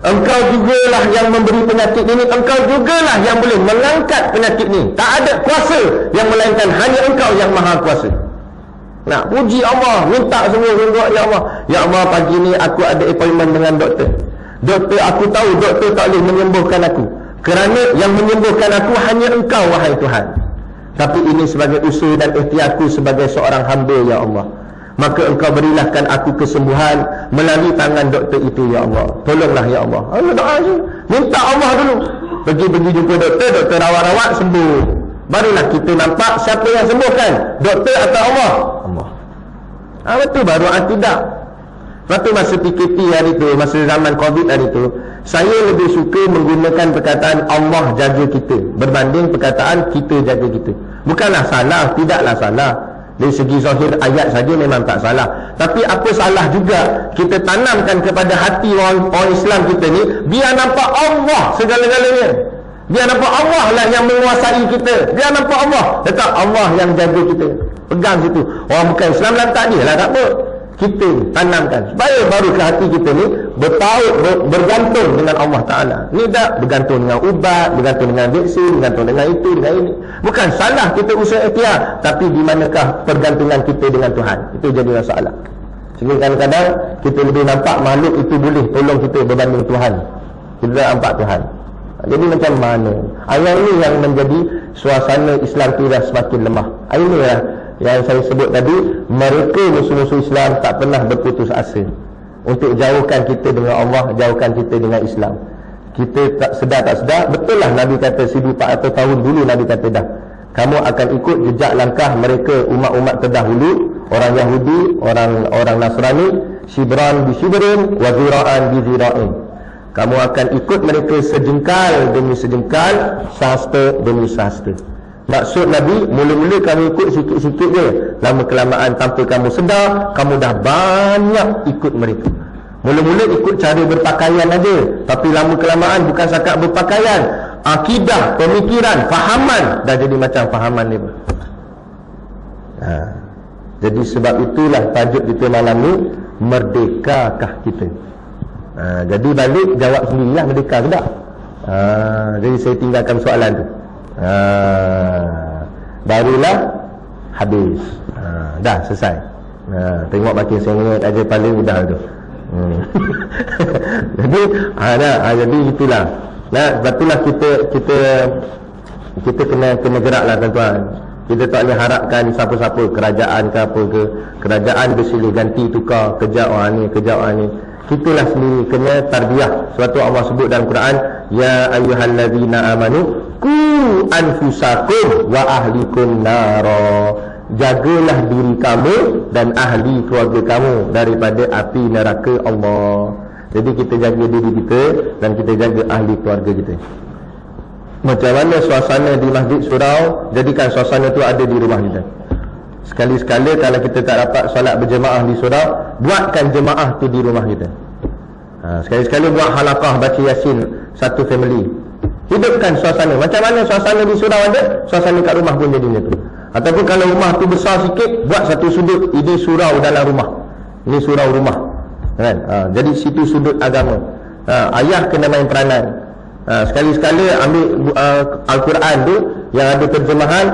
Engkau jugalah yang memberi penyakit ini, engkau jugalah yang boleh mengangkat penyakit ini. Tak ada kuasa yang melainkan hanya engkau yang maha kuasa. Nak puji Allah, minta semua sungguh, ya Allah. Ya Allah, pagi ni aku ada appointment dengan doktor. Doktor, aku tahu doktor tak boleh menyembuhkan aku, kerana yang menyembuhkan aku hanya engkau, wahai Tuhan. Tapi ini sebagai usaha dan ikhtiarku sebagai seorang hamba, ya Allah. Maka engkau berilahkan aku kesembuhan melalui tangan doktor itu, ya Allah. Tolonglah ya Allah. Allah doa je. Minta Allah dulu. Pergi jumpa doktor rawat-rawat, sembuh. Barulah kita nampak siapa yang sembuhkan, doktor atau Allah? Allah. Betul, baru tidak. Lepas tu masa PKP hari tu, masa zaman COVID hari tu, saya lebih suka menggunakan perkataan Allah jaga kita berbanding perkataan kita jaga kita. Bukanlah salah, tidaklah salah. Dari segi zahir ayat saja memang tak salah. Tapi apa salah juga kita tanamkan kepada hati orang Islam kita ni, biar nampak Allah segala-galanya. Biar nampak Allah lah yang menguasai kita. Biar nampak Allah. Tetap Allah yang jaga kita. Pegang situ. Orang bukan Islam lantak dia lah, tak apa. Kita tanamkan supaya baru ke hati kita ni bergantung dengan Allah Ta'ala. Ni tak bergantung dengan ubat, bergantung dengan vaksin, bergantung dengan itu, dengan ini. Bukan salah kita usaha ikhtiar, tapi di manakah pergantungan kita dengan Tuhan. Itu jadi masalah. Sehingga kadang-kadang kita lebih nampak makhluk itu boleh tolong kita berbanding Tuhan. Kita tak nampak Tuhan. Jadi macam mana? Ayat ini yang menjadi suasana Islam itu dah semakin lemah. Ayat ini lah yang saya sebut tadi, mereka musuh-musuh Islam tak pernah berputus asa untuk jauhkan kita dengan Allah, jauhkan kita dengan Islam. Kita tak sedar, betul lah Nabi kata 1400 tahun dulu Nabi kata dah, kamu akan ikut jejak langkah mereka, umat-umat terdahulu, orang Yahudi, orang Nasrani, shibran bi shibrin wa zira'an bi zira'in. Kamu akan ikut mereka sejengkal demi sejengkal, sahasta demi sahasta. Maksud Nabi, mula-mula kamu ikut sikit-sikit je, lama kelamaan tanpa kamu sedar, kamu dah banyak ikut mereka. Mula-mula ikut cara berpakaian aja, tapi lama kelamaan bukan setakat berpakaian, akidah, pemikiran, fahaman dah jadi macam fahaman dia. Jadi sebab itulah tajuk kita malam ni, merdekakah kita? Jadi balik jawab sendirilah, merdeka ke tak? Jadi saya tinggalkan soalan tu. Barulah habis. Dah selesai. Tengok makin sengit aja paling udah tu. Jadi jadi itulah. Sebab itulah kita kena geraklah tuan-tuan. Kita tak boleh harapkan siapa-siapa, kerajaan ke apa ke, kerajaan bersilih ganti tukar, kejar orang ni, kejar orang ni. Kitalah sendiri kena tarbiyah. Sebab tu Allah sebut dalam Quran, ya ayyuhallazina amanu qu anfusakum wa ahlikum nara. Jagalah diri kamu dan ahli keluarga kamu daripada api neraka Allah. Jadi kita jaga diri kita dan kita jaga ahli keluarga kita. Macam mana suasana di Masjid Surau, jadikan suasana tu ada di rumah kita. Sekali-sekala kalau kita tak dapat solat berjemaah di surau, buatkan jemaah tu di rumah kita. Sekali-sekala buat halaqah baca Yasin satu family. Hidupkan suasana. Macam mana suasana di surau ada, suasana kat rumah pun jadi macam tu. Ataupun kalau rumah tu besar sikit, buat satu sudut, ini surau dalam rumah, ini surau rumah, kan? Jadi situ sudut agama. Ayah kena main peranan. Sekali-sekala ambil Al-Quran tu yang ada terjemahan,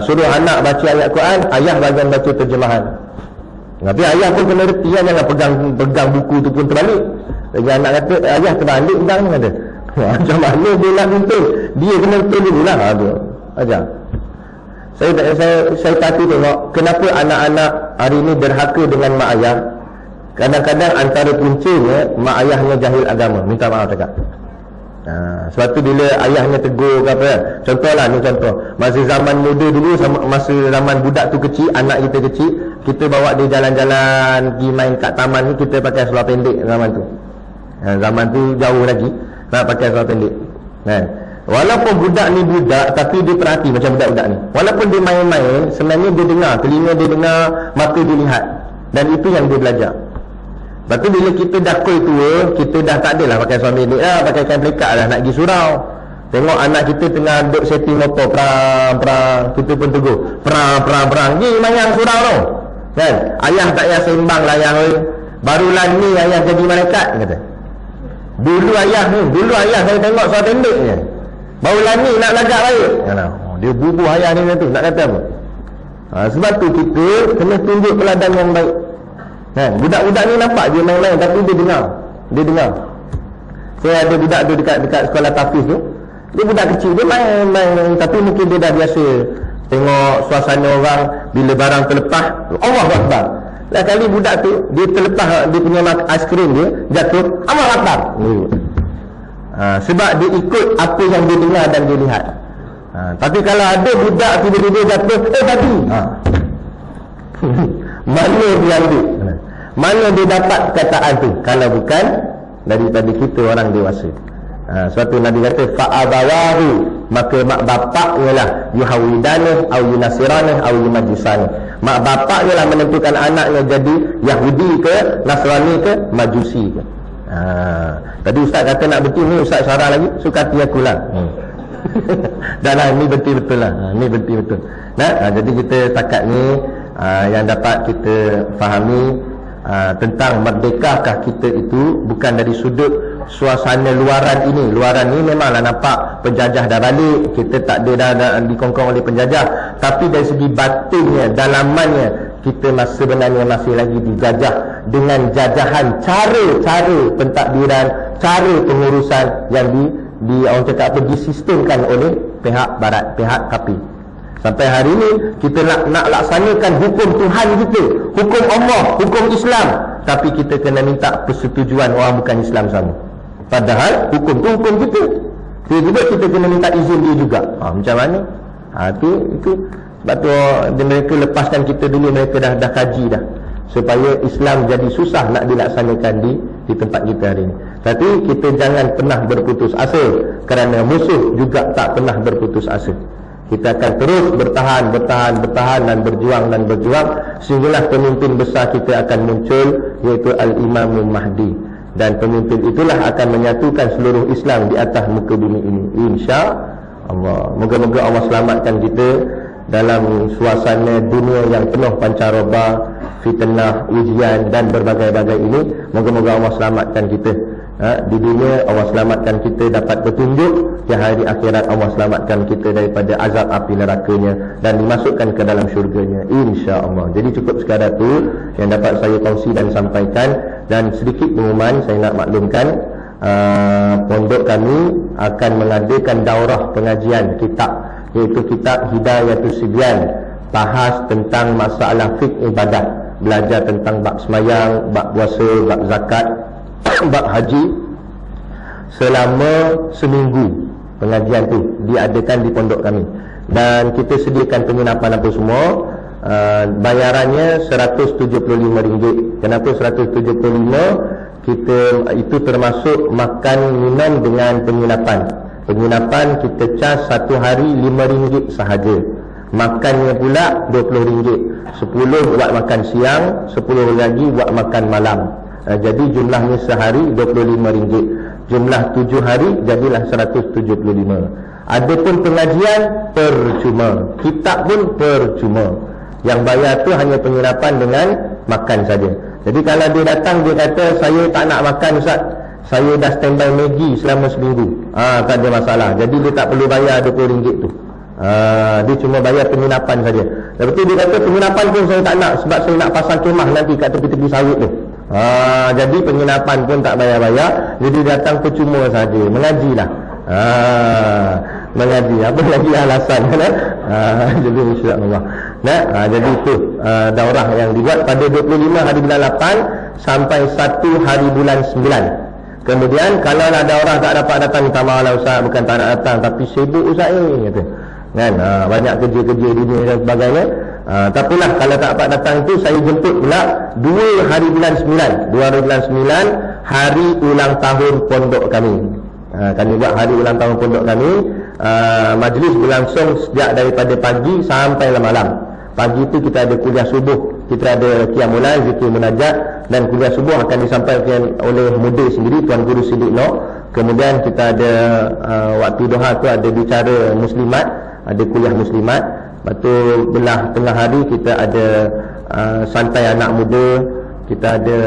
suruh anak baca ayat Quran, ayah bagian baca terjemahan. Tapi ayah pun kena reti, jangan pegang buku tu pun terbalik. Jadi anak kata, ayah terbalik pegang kata. Macam mana dia nak tuntut? Dia kena betul dulu lah. Ajar. Saya kata tengok, kenapa anak-anak hari ni derhaka dengan mak ayah. Kadang-kadang antara puncanya mak ayahnya jahil agama. Minta maaf cakap. Sebab tu bila ayahnya tegur ke apa, contohlah ni contoh, masa zaman muda dulu, masa zaman budak tu kecil, anak kita kecil, kita bawa dia jalan-jalan pergi main kat taman ni, kita pakai seluar pendek zaman tu. Zaman tu jauh lagi nak pakai seluar pendek, kan? Walaupun budak ni budak, tapi dia perhati macam budak-budak ni. Walaupun dia main-main, sebenarnya dia dengar, telinga dia dengar, mata dia lihat, dan itu yang dia belajar. Lepas tu bila kita dah koi tua, kita dah tak adalah pakai seluar pendek lah, pakai kain pelikat lah nak pergi surau. Tengok anak kita tengah duduk setting motor, perang, kita pun tegur, perang, pergi mayang surau tu, kan? Ayah tak payah sembang lah ayah, barulah ni ayah jadi malaikat, kata. Dulu ayah saya tengok seluar pendek je, barulah ni nak lagak baik. Dia bubuh ayah ni tu, nak kata apa? Sebab tu kita kena tunjuk teladan yang baik. Budak-budak ni nampak dia main-main, tapi dia dengar. Saya ada budak tu dekat sekolah tahfiz tu. Dia budak kecil, dia main-main, tapi mungkin dia dah biasa tengok suasana orang. Bila barang terlepas, Allahu Akbar. Lah kali budak tu dia terlepas dia punya aiskrim dia jatuh, Allahu Akbar. Sebab dia ikut apa yang dia dengar dan dia lihat. Tapi kalau ada budak tiba-tiba jatuh, tadi mana dia ambil? Mana dia dapat kataan tu kalau bukan daripada kita orang dewasa? Sebab tu Nabi kata fa'abawahu, maka mak bapaknya lah yuhawidana au yunasirana au yumajisana. Mak bapak je lah menentukan anaknya jadi Yahudi ke, Nasrani ke, Majusi ke. Tadi ustaz kata nak betul ni, ustaz syarah lagi, suka hati aku lah. Dah lah, ni betul-betul lah. Ni betul-betul. Jadi kita setakat ni yang dapat kita fahami tentang merdekakah kita itu bukan dari sudut suasana luaran ini. Luaran ni memanglah nampak penjajah dah balik, kita tak ada dah dikongkong oleh penjajah, tapi dari segi batinnya, dalamannya, kita sebenarnya masih lagi dijajah dengan jajahan cara-cara pentadbiran, cara pengurusan yang orang cakap apa, disistemkan oleh pihak barat, pihak kapi. Sampai hari ini kita nak laksanakan hukum Tuhan kita, hukum Allah, hukum Islam, tapi kita kena minta persetujuan orang bukan Islam sama. Padahal hukum tu hukum kita. Tiba-tiba kita kena minta izin dia juga. Macam mana? Itu sebab tu mereka lepaskan kita dulu, mereka dah kaji dah, supaya Islam jadi susah nak dilaksanakan di tempat kita hari ini. Tapi kita jangan pernah berputus asa, kerana musuh juga tak pernah berputus asa. Kita akan terus bertahan dan berjuang sehinggalah pemimpin besar kita akan muncul, iaitu Al-Imamul Mahdi. Dan pemimpin itulah akan menyatukan seluruh Islam di atas muka bumi ini, insya-Allah. Moga-moga Allah selamatkan kita dalam suasana dunia yang penuh pancaroba, fitnah, ujian dan berbagai-bagai ini. Moga-moga Allah selamatkan kita. Di dunia Allah selamatkan kita dapat petunjuk, di hari akhirat Allah selamatkan kita daripada azab api nerakanya dan dimasukkan ke dalam syurganya, insya-Allah. Jadi cukup sekadar tu yang dapat saya kongsi dan sampaikan. Dan sedikit pengumuman saya nak maklumkan, pondok kami akan mengadakan daurah pengajian kitab, iaitu kitab Hidayatus Sibyan, bahas tentang masalah fiqh ibadat, belajar tentang bab semayang, bab puasa, bab zakat, bab haji, selama seminggu. Pengajian tu diadakan di pondok kami, dan kita sediakan penginapan apa semua. Bayarannya RM175. Kenapa 175? Kita itu termasuk makan minum dengan penginapan. Penginapan kita cas satu hari RM5 sahaja. Makannya pula RM20. 10 buat makan siang, 10 lagi buat makan malam. Jadi jumlahnya sehari RM25. Jumlah 7 hari jadilah 175. Adapun pengajian percuma, kitab pun percuma. Yang bayar tu hanya penginapan dengan makan saja. Jadi kalau dia datang, dia kata saya tak nak makan ustaz, saya dah standby Maggi selama seminggu, tak ada masalah. Jadi dia tak perlu bayar RM20 tu. Dia cuma bayar penginapan saja. Lepas tu dia kata penginapan pun saya tak nak, sebab saya nak pasang kemah nanti kat tepi-tepi sawit tu. Jadi penginapan pun tak bayar-bayar. Jadi datang percuma saja, mengajilah. Mengaji, apa lagi alasan kan? Jadi insya-Allah. Jadi itu daurah yang dibuat pada 25 hari bulan 8 sampai 1 hari bulan 9. Kemudian kalau ada orang tak dapat datang, minta maaf lah ustaz, bukan tak nak datang, tapi sibuk ustaz ni kata. Kan? Banyak kerja-kerja dunia dan sebagainya. Tak apalah, kalau tak dapat datang itu saya jemput pula 2 hari bulan 9. 2 hari bulan 9 hari ulang tahun pondok kami. Kami buat hari ulang tahun pondok kami. Majlis berlangsung sejak daripada pagi sampai malam. Pagi itu kita ada kuliah subuh, kita ada qiyamul lail, zikir munajat, dan kuliah subuh akan disampaikan oleh mudir sendiri, Tuan Guru Siddiq Noh. Kemudian kita ada waktu duha tu ada bicara muslimat, ada kuliah muslimat. Lepas tu belah tengah hari kita ada santai anak muda, kita ada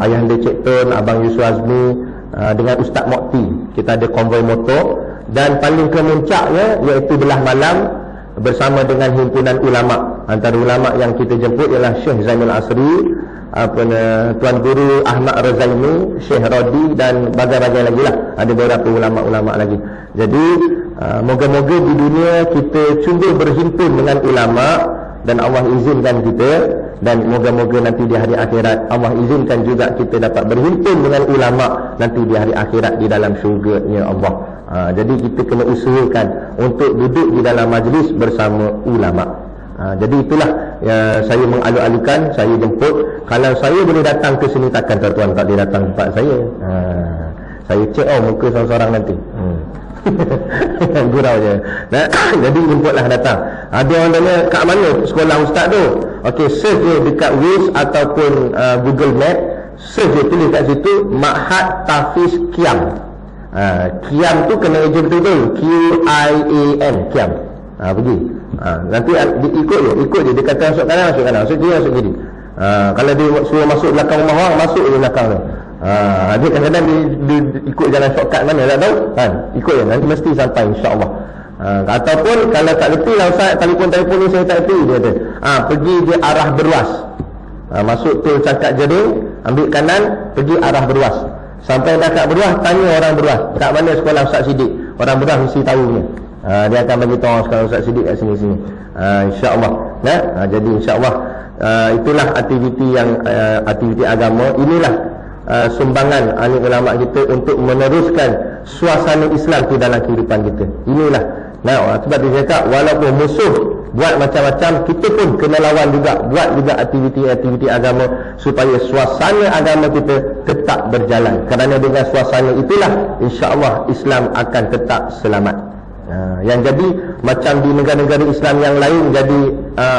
Ayahanda Cik Tun, Abang Yusuf Azmi, dengan Ustaz Mokti. Kita ada konvoi motor, dan paling kemuncaknya iaitu belah malam bersama dengan himpunan ulama. Antara ulama yang kita jemput ialah Syekh Zainul Asri, Tuan Guru Ahmad Razaimi, Syekh Rodi, dan bagai-bagai lagi lah. Ada beberapa ulama-ulama lagi. Jadi moga-moga di dunia kita cuba berhimpun dengan ulama, dan Allah izinkan kita, dan moga-moga nanti di hari akhirat Allah izinkan juga kita dapat berhimpun dengan ulama nanti di hari akhirat di dalam syurga-Nya Allah. Jadi kita kena usahakan untuk duduk di dalam majlis bersama ulama. Jadi itulah saya mengalu-alukan, saya jemput. Kalau saya boleh datang ke sini, takkan tuan-tuan tak boleh datang tempat saya. Saya cek muka seorang-seorang nanti. Gurau je. Nah, jadi jemputlah datang. Ada orang tanya, kat mana sekolah ustaz tu? Okey, search je dekat Waze ataupun Google Map. Search je, tulis kat situ Ma'had Tahfiz Qiyam. Qiyam tu kena eja betul-betul, Q-I-A-M, Qiyam. Pergi. Nanti ikut je. Dia kata masuk kanan, masuk kiri, masuk kiri. Kalau dia suruh masuk belakang rumah orang, masuk je belakang tu. Dia kadang-kadang dia ikut jalan shortcut mana tak tahu kan? Ikut je, nanti mesti sampai insya-Allah. Ataupun kalau tak reti lah ustaz, telefon ni saya tak reti, dia kata pergi je arah Beruas. Masuk tol Cangkat Jering, ambil kanan, pergi arah Beruas. Sampai dah kat Beruas, tanya orang Beruas, kat mana sekolah Ustaz Siddiq. Orang Beruas mesti tahu ni. Dia akan bagi tahu sekolah Ustaz Siddiq kat sini-sini. Insya-Allah. Jadi insya-Allah itulah aktiviti agama. Inilah sumbangan ahli ulama kita untuk meneruskan suasana Islam di dalam kehidupan kita. Inilah. Sebab dia cakap walaupun musuh buat macam-macam, kita pun kena lawan juga, buat juga aktiviti-aktiviti agama supaya suasana agama kita tetap berjalan. Kerana dengan suasana itulah insya-Allah Islam akan tetap selamat. Yang jadi macam di negara-negara Islam yang lain, jadi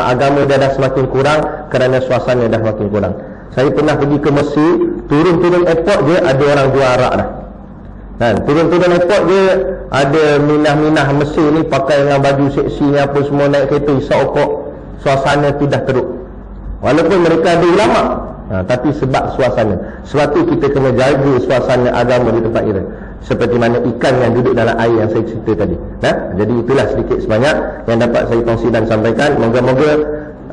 agama dia dah semakin kurang kerana suasana dah makin kurang. Saya pernah pergi ke Mesir, turun-turun airport je ada orang jual arak dah. Turun-turun airport je ada minah-minah Mesir ni pakai dengan baju seksi ni apa semua, naik kereta isap okok. Suasana tu dah teruk. Walaupun mereka ada ulama, tapi sebab suasana. Sebab tu kita kena jaga suasana agama di tempat kita. Seperti mana ikan yang duduk dalam air yang saya cerita tadi. Jadi itulah sedikit sebanyak yang dapat saya kongsi dan sampaikan. Moga-moga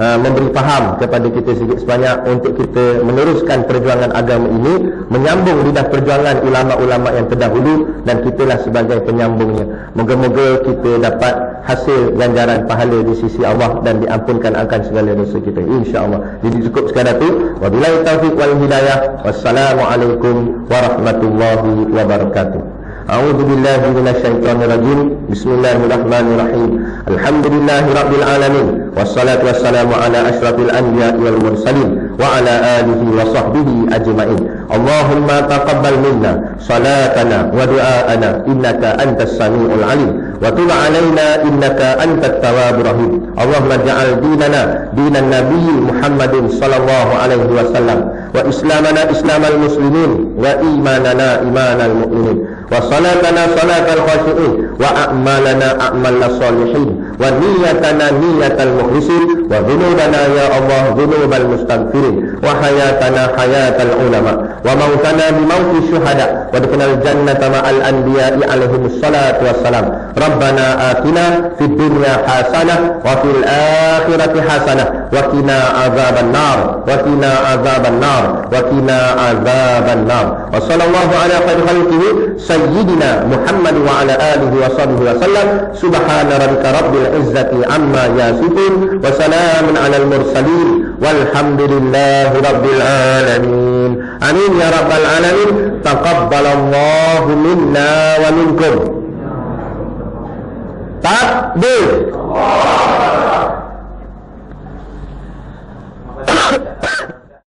memberi faham kepada kita sedikit sebanyak untuk kita meneruskan perjuangan agama ini, menyambung lidah perjuangan ulama-ulama yang terdahulu, dan kitalah sebagai penyambungnya. Moga-moga kita dapat hasil ganjaran pahala di sisi Allah dan diampunkan akan segala dosa kita, insya-Allah. Jadi cukup sekadar itu. Wabillahi taufiq wal hidayah. Wassalamualaikum warahmatullahi wabarakatuh. A'udzu billahi minasyaitonir rajim. Bismillahirrahmanirrahim. Alhamdulillahirabbil alamin. Wassalatu wassalamu ala asyrafil anbiya'i wal mursalin wa ala alihi wa sahbihi ajma'in. Allahumma taqabbal minna salatana wa du'aana innaka antas samiul alim wa tub 'alaina innaka antat tawwabur rahim. Allahumma ja'al dinana dinan nabiy Muhammadin sallallahu alaihi wasallam wa islamana islamal muslimin wa imanana imanal mu'minin wa salatana salatal khashi'in wa a'malana a'malal salihin wa niyyatana niyyatal mukhlisin wa dhunubana ya Allah dhunubal mustaghfirin wa hayatana hayatal ulama wa mautana bi mauti syuhada wa dkhulal jannata ma'al anbiya'i alaihimus salatu wassalam. Rabbana atina fid dunya hasanah wa fil akhirati hasanah wa qina azaban nar wa qina azaban nar wa qina azaban nar. Wa sallallahu ala khairil khalqihi sayyidina Muhammad wa ala alihi wa sahbihi wa sallam. Subhana rabbika rabbil izzati amma yasifun wa salamun alal mursalin walhamdulillahi rabbil alamin. Amin ya rabbal alamin. Taqabbalallahu minna wa minkum. Takbir.